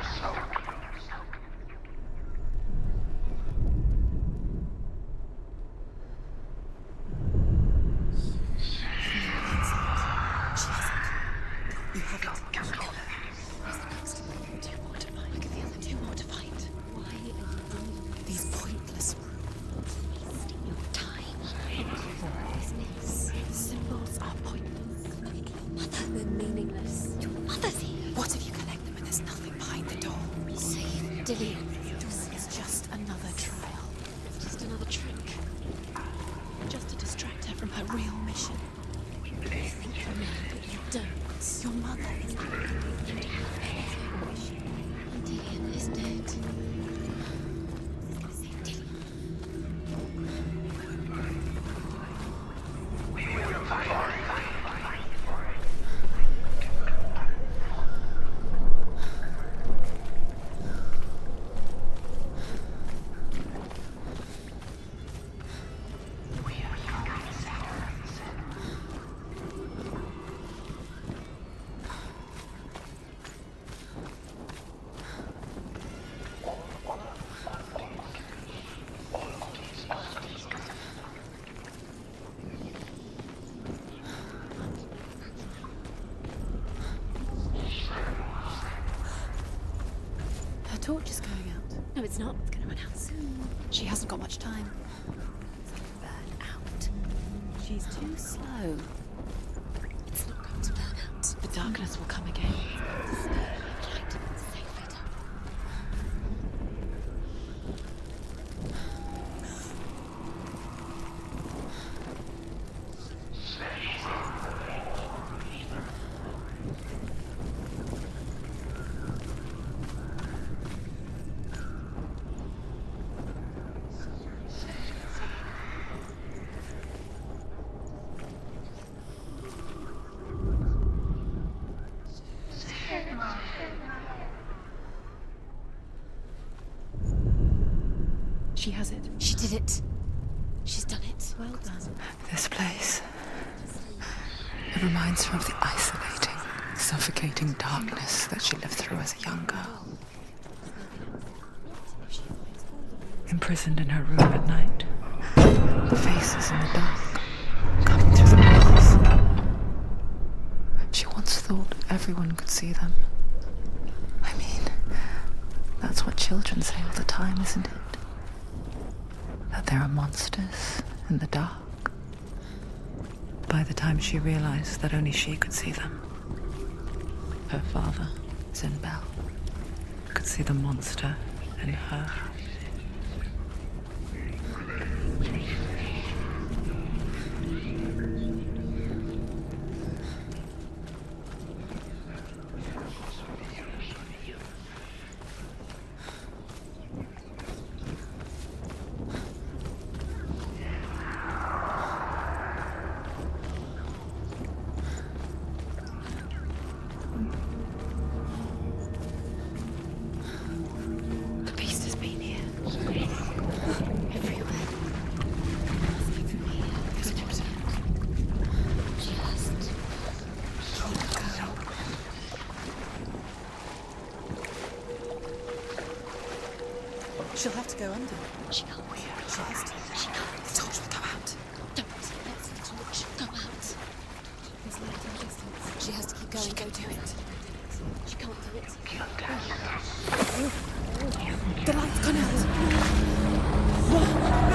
Speaker 3: Dilly, this is just another trial. Just another trick. Just to distract her from her real mission. You think for me, but you don't. Your mother is dead. You don't have anything, wish you. And Dillian is dead. Dillian. Her torch is going out. No, it's not. It's going to run out soon. She hasn't got much time. It's going to burn out. She's too slow. It's not going to burn out. The darkness will come again. Light, save it. She has it. She did it. She's done it. Well done.
Speaker 4: This place. It reminds her of the isolating, suffocating darkness that she lived through as a young girl. Imprisoned in her room at night. The faces in the dark, coming through the walls. She once thought everyone could see them. I mean, that's what children say all the time, isn't it? That there are monsters in the dark. By the time she realized that only she could see them, her father, Zinbel, could see the monster in her.
Speaker 2: She'll have to go under.
Speaker 3: She can't.
Speaker 2: She has to.
Speaker 3: She can't.
Speaker 2: The torch will go out.
Speaker 3: Don't let the torch go out.
Speaker 2: There's light in the distance. She has to keep going.
Speaker 3: She can do it. She can't do it.
Speaker 2: The light's gone out.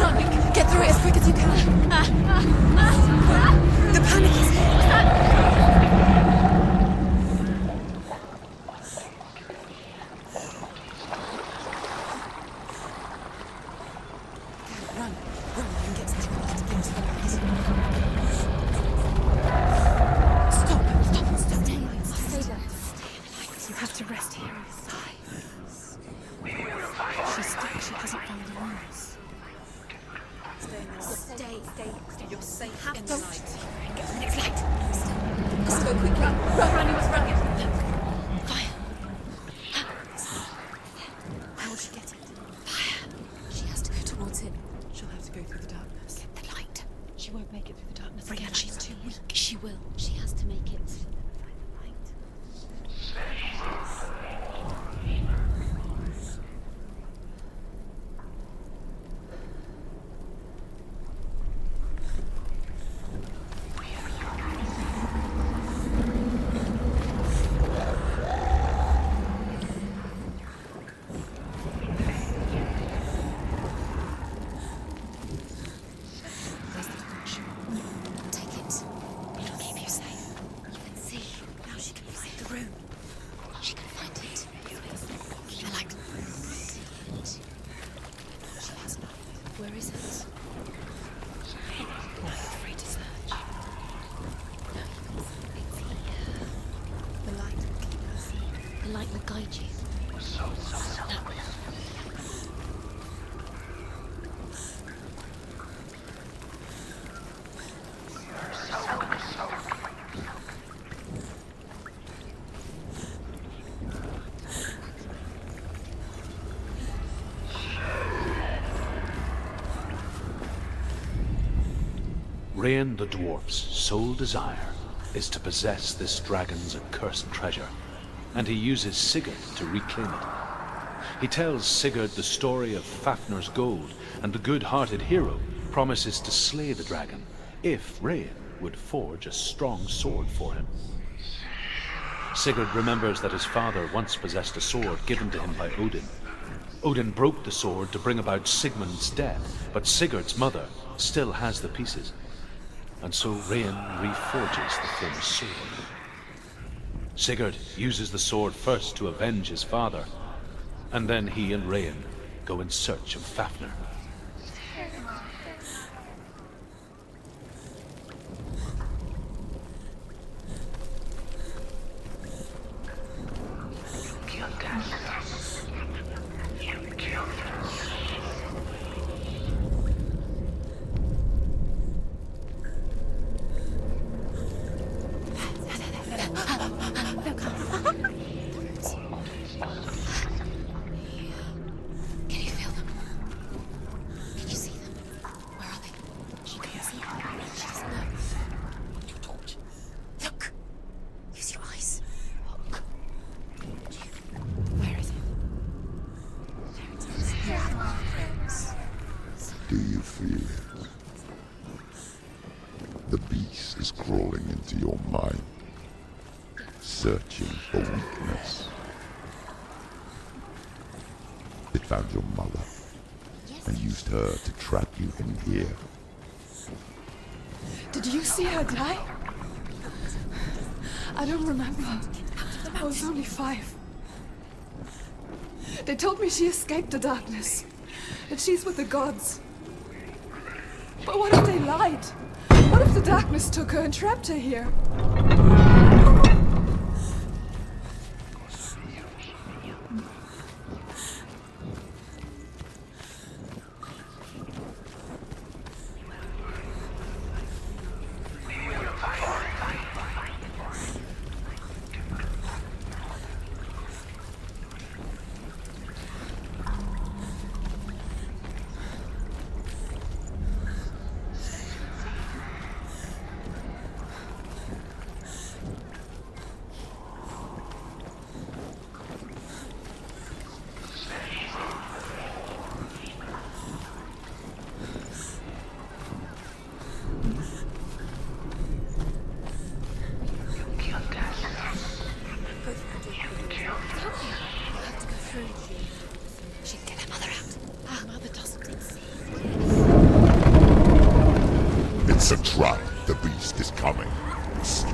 Speaker 2: Run! Get through it as quick as you can. The panic is here. Run and get to the light. Into the light. Stop. Stay there. You have to rest here and sigh. She's stuck. She hasn't found the rooms. Stay. You're safe in the light.
Speaker 3: Get the next light.
Speaker 2: Let's go quickly. Run, you must run.
Speaker 3: Fire.
Speaker 2: How will she get it?
Speaker 3: Fire. She has to go towards it.
Speaker 2: She'll have to go through the darkness.
Speaker 3: Get the light.
Speaker 2: She won't make it through the darkness
Speaker 3: Bring
Speaker 2: again.
Speaker 3: the
Speaker 2: She's
Speaker 3: light.
Speaker 2: too weak.
Speaker 3: She will. She has to make it.
Speaker 2: There's the torch.
Speaker 3: Take it. It'll keep you safe. You can see
Speaker 1: Rain the dwarf's sole desire is to possess this dragon's accursed treasure, and he uses Sigurd to reclaim it. He tells Sigurd the story of Fafnir's gold, and the good-hearted hero promises to slay the dragon if Rain would forge a strong sword for him. Sigurd remembers that his father once possessed a sword given to him by Odin. Odin broke the sword to bring about Sigmund's death, but Sigurd's mother still has the pieces. And so Rain reforges the famous sword. Sigurd uses the sword first to avenge his father, and then he and Rain go in search of Fafnir.
Speaker 7: Do you feel it? The beast is crawling into your mind, searching for weakness. It found your mother and used her to trap you in here.
Speaker 6: Did you see her die? I don't remember. I was only 5. They told me she escaped the darkness, that she's with the gods. But what if they lied? What if the darkness took her and trapped her here?
Speaker 7: It's a trap. The beast is coming. It's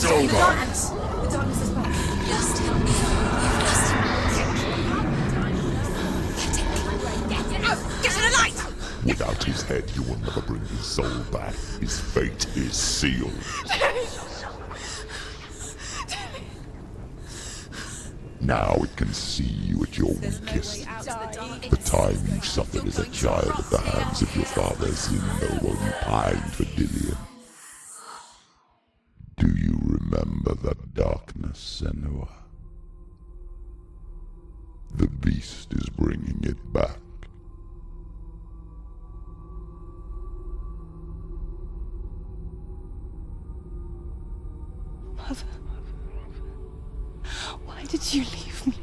Speaker 7: over!
Speaker 6: The darkness is back.
Speaker 2: Lost him. Lost him. Get it out! Get to the light!
Speaker 7: Without his head, you will never bring his soul back. His fate is sealed. Now it can see you at your weakest. The time you suffered as a child at the hands of your fathers, you know while you pined for Dillion. Do you remember that darkness, Senua? The beast is bringing it back.
Speaker 6: Mother, why did you leave me?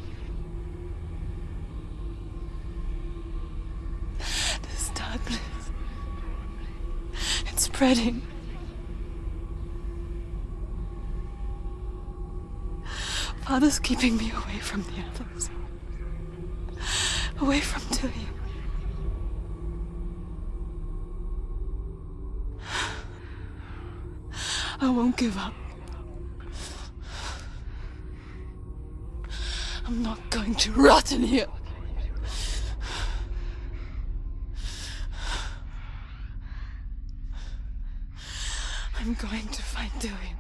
Speaker 6: This darkness, it's spreading. Father's keeping me away from the others. Away from Dillion. I won't give up. I'm not going to rot in here. I I'm going to find doing.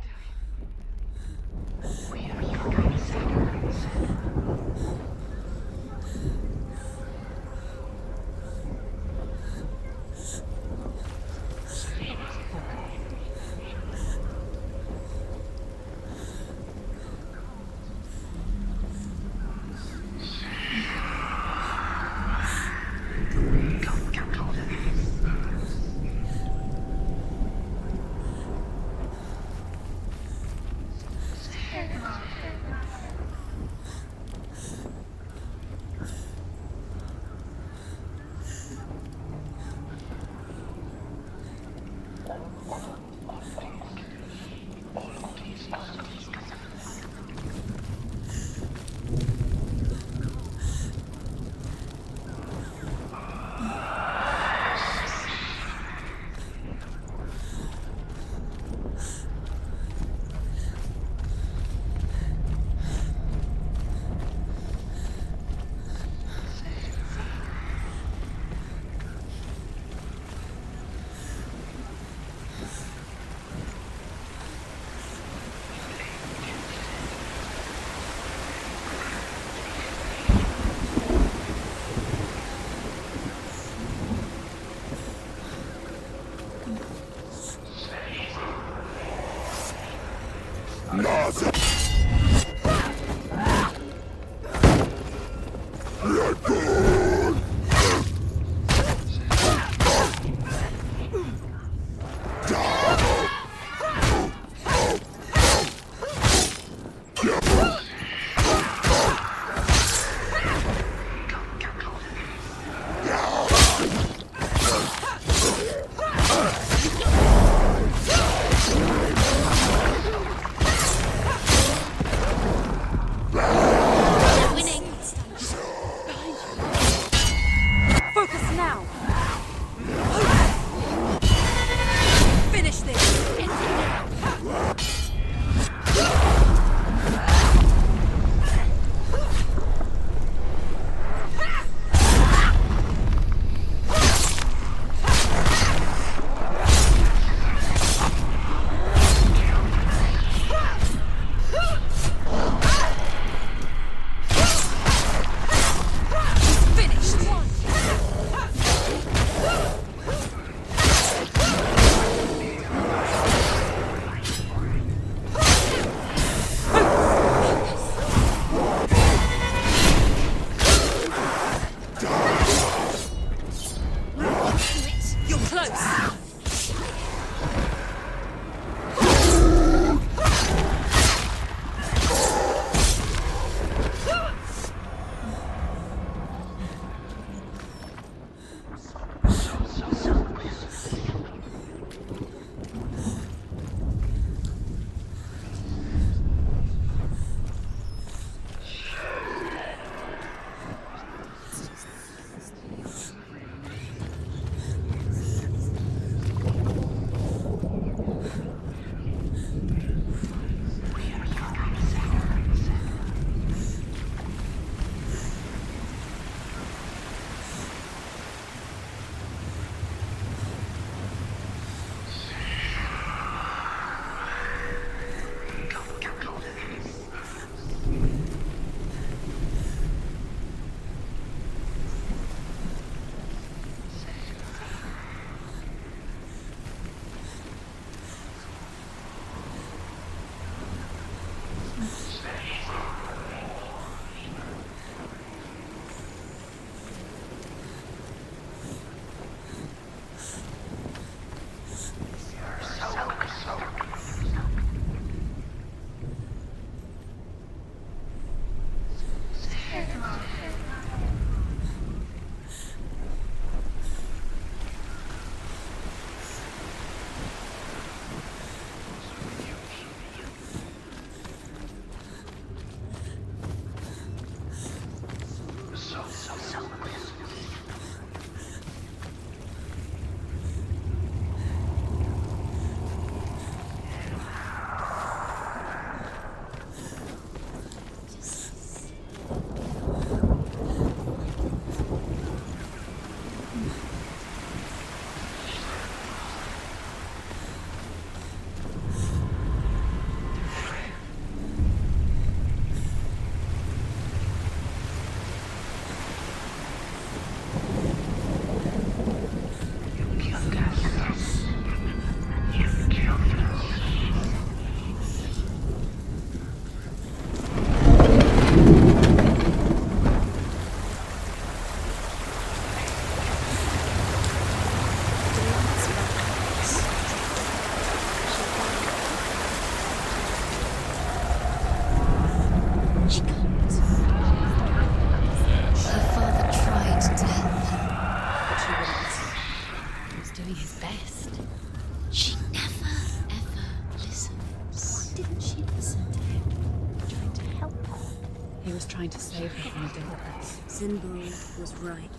Speaker 10: trying to save her from the darkness.
Speaker 11: Zinbel was right.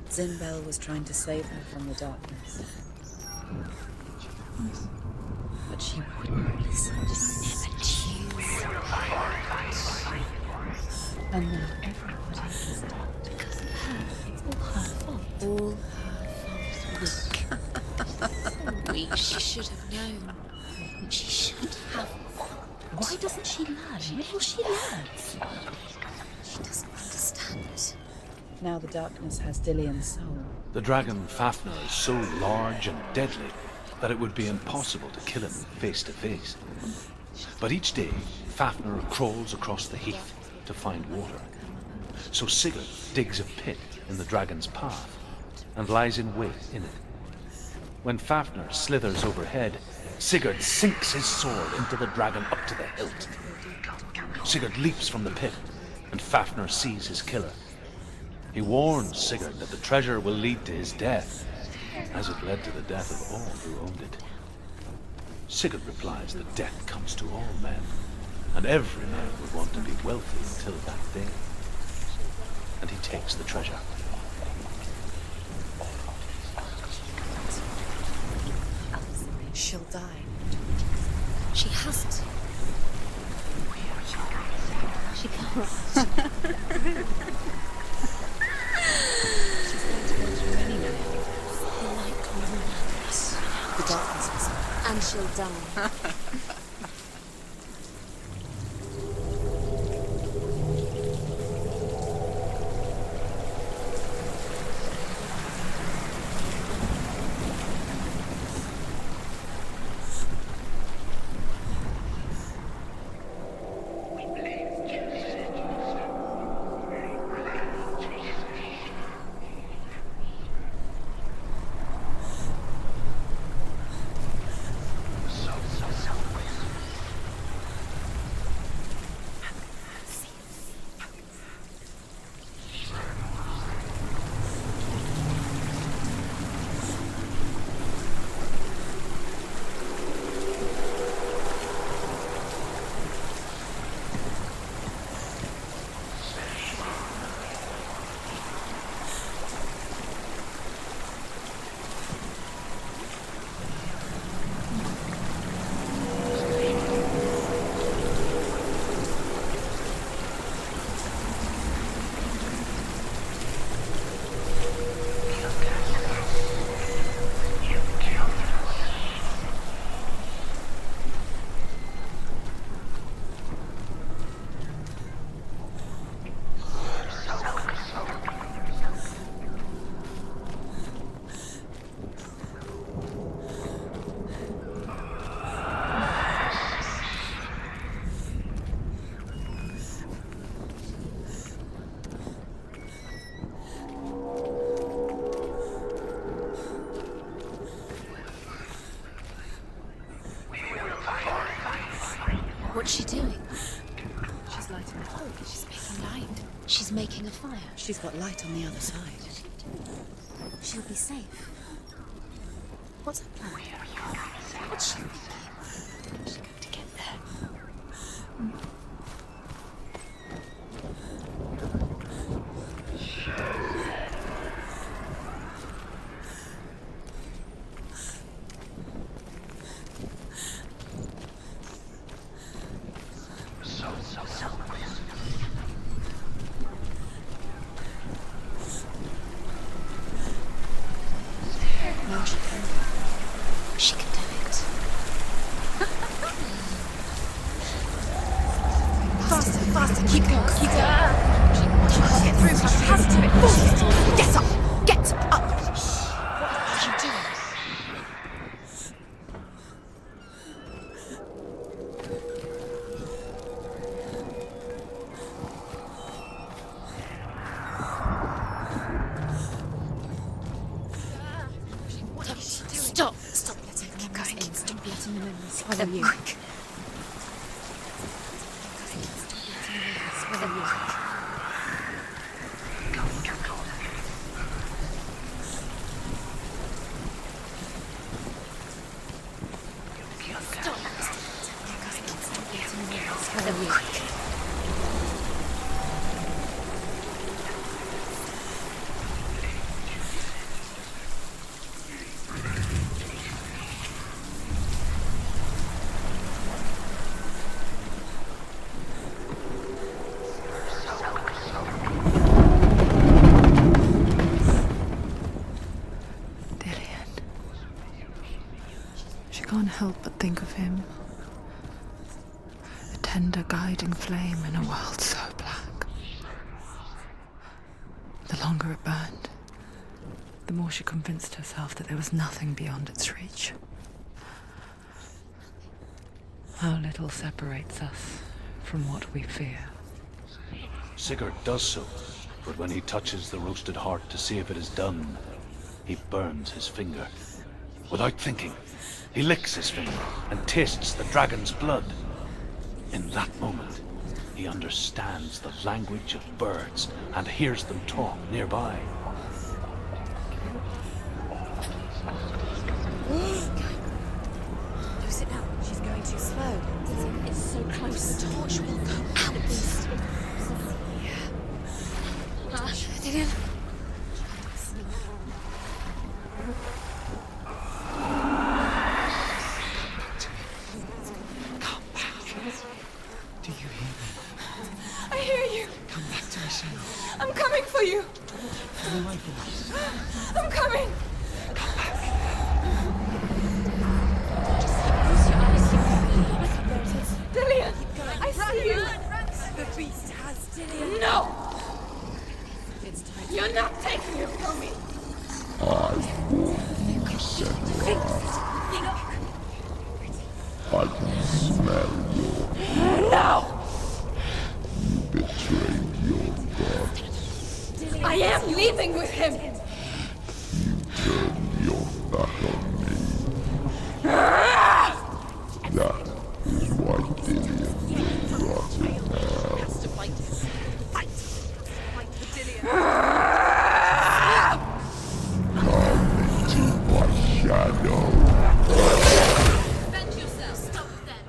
Speaker 10: Zinbel was trying to save her from the darkness. But she wouldn't listen.
Speaker 2: Never choose.
Speaker 10: And now everybody is dead.
Speaker 2: Because of her. It's all her fault.
Speaker 10: All
Speaker 2: So weak. She should have known. She should have.
Speaker 10: Why doesn't she learn? When will she learn?
Speaker 2: She doesn't understand.
Speaker 10: Now the darkness has Dillian's soul.
Speaker 1: The dragon Fafnir is so large and deadly that it would be impossible to kill him face to face. But each day, Fafnir crawls across the heath to find water. So Sigurd digs a pit in the dragon's path and lies in wait in it. When Fafnir slithers overhead, Sigurd sinks his sword into the dragon up to the hilt. Sigurd leaps from the pit, and Fafnir sees his killer. He warns Sigurd that the treasure will lead to his death, as it led to the death of all who owned it. Sigurd replies that death comes to all men, and every man would want to be wealthy until that day. And he takes the treasure.
Speaker 10: She'll die.
Speaker 2: She has to. She can't. She's going to enter anyway. The light comes around us.
Speaker 10: The darkness was
Speaker 2: And she'll die. What's she doing?
Speaker 10: She's lighting a fire.
Speaker 2: She's making light. She's making a fire.
Speaker 10: She's got light on the other side.
Speaker 2: She'll be safe. What's her plan? What's she thinking? She's going to get there.
Speaker 10: Now she can.
Speaker 2: She can do it.
Speaker 3: Faster, faster, keep going, keep going. She can't get through, but she has to. Force it. Get up, get up.
Speaker 2: What is she doing? Stop! Stop letting keep going.
Speaker 10: Stop letting the memories follow you.
Speaker 2: Quick.
Speaker 10: Follow you.
Speaker 2: Quick.
Speaker 4: can't help but think of him. A tender guiding flame in a world so black. The longer it burned, the more she convinced herself that there was nothing beyond its reach. How little separates us from what we fear.
Speaker 1: Sigurd does so, but when he touches the roasted heart to see if it is done, he burns his finger. Without thinking, he licks his finger and tastes the dragon's blood. In that moment, he understands the language of birds and hears them talk nearby.
Speaker 2: Lose it now. She's going too slow. It's so close. The torch will go out. Dillian.
Speaker 4: Come back. Do you hear me?
Speaker 6: I hear you.
Speaker 4: Come back to me, Senua.
Speaker 6: I'm coming for you.
Speaker 4: Follow my voice.
Speaker 6: I'm coming.
Speaker 4: Come back.
Speaker 6: Dillian, I see you.
Speaker 2: The beast has Dillian.
Speaker 6: No. You're not taking it from me.
Speaker 7: I warn you, Senua. I can smell your...
Speaker 6: No.
Speaker 7: You betrayed your god.
Speaker 6: I am leaving with him.
Speaker 7: You turned your back on me. That is why Dillian will rot in hell. Come into my shadow.
Speaker 2: Defend yourself. Stop them.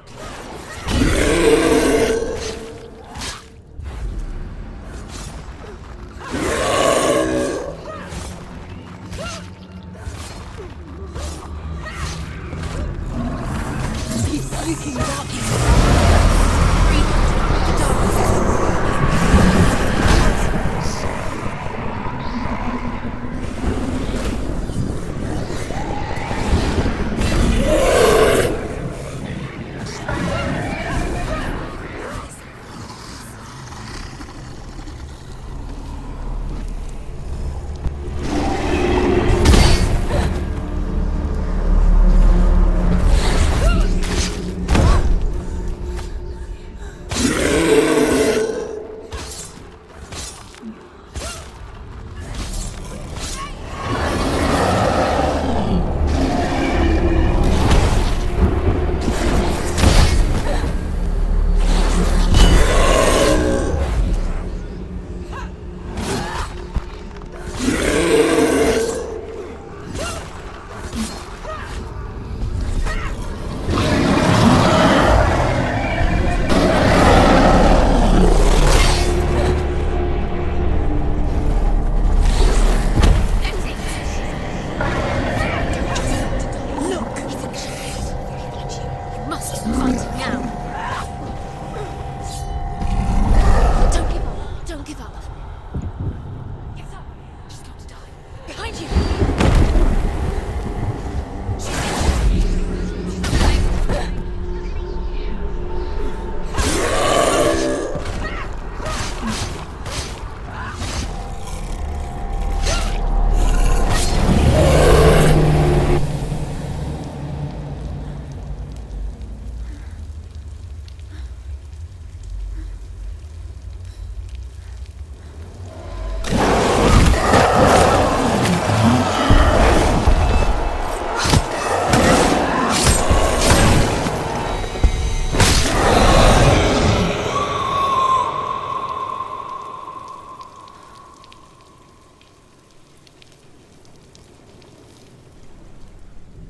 Speaker 4: He's speaking about you.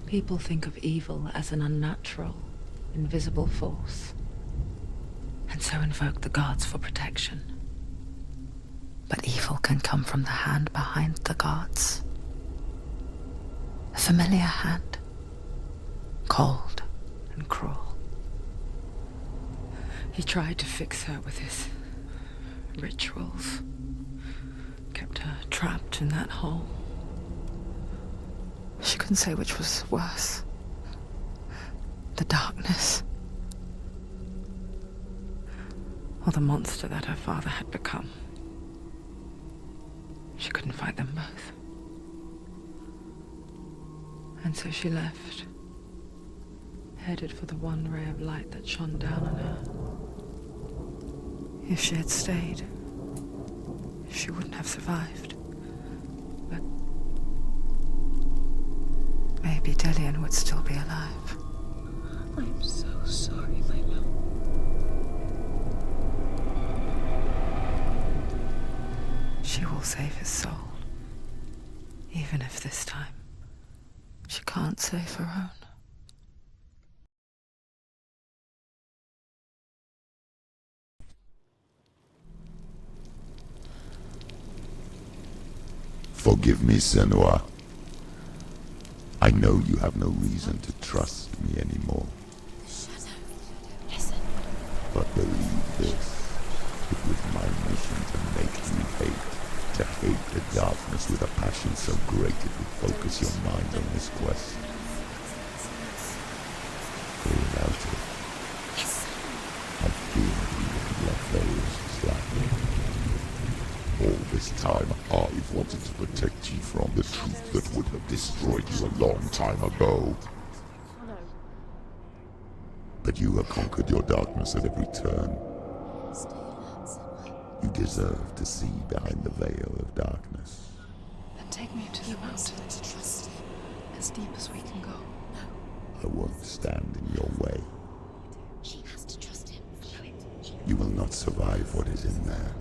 Speaker 4: People think of evil as an unnatural, invisible force, and so invoke the gods for protection. But evil can come from the hand behind the gods. A familiar hand, cold and cruel. He tried to fix her with his rituals, kept her trapped in that hole. She couldn't say which was worse. The darkness. Or the monster that her father had become. She couldn't fight them both. And so she left, headed for the one ray of light that shone down on her. If she had stayed, she wouldn't have survived. But maybe Delian would still be alive.
Speaker 6: I'm so sorry, my love.
Speaker 4: She will save his soul. Even if this time she can't save her own.
Speaker 7: Forgive me, Senua. I know you have no reason to trust me anymore.
Speaker 2: Listen.
Speaker 7: But believe this, it was my mission to make you hate. To hate the darkness with a passion so great it would focus your mind on this quest. Without it, I fear you would let those slightly. All this time, I've wanted to protect you from the truth that would have destroyed you a long time ago. But you have conquered your darkness at every turn. You deserve to see behind the veil of darkness.
Speaker 10: Then take me to the mountain. As deep as we can go.
Speaker 7: I won't stand in your way.
Speaker 2: She has to trust him.
Speaker 7: You will not survive what is in there.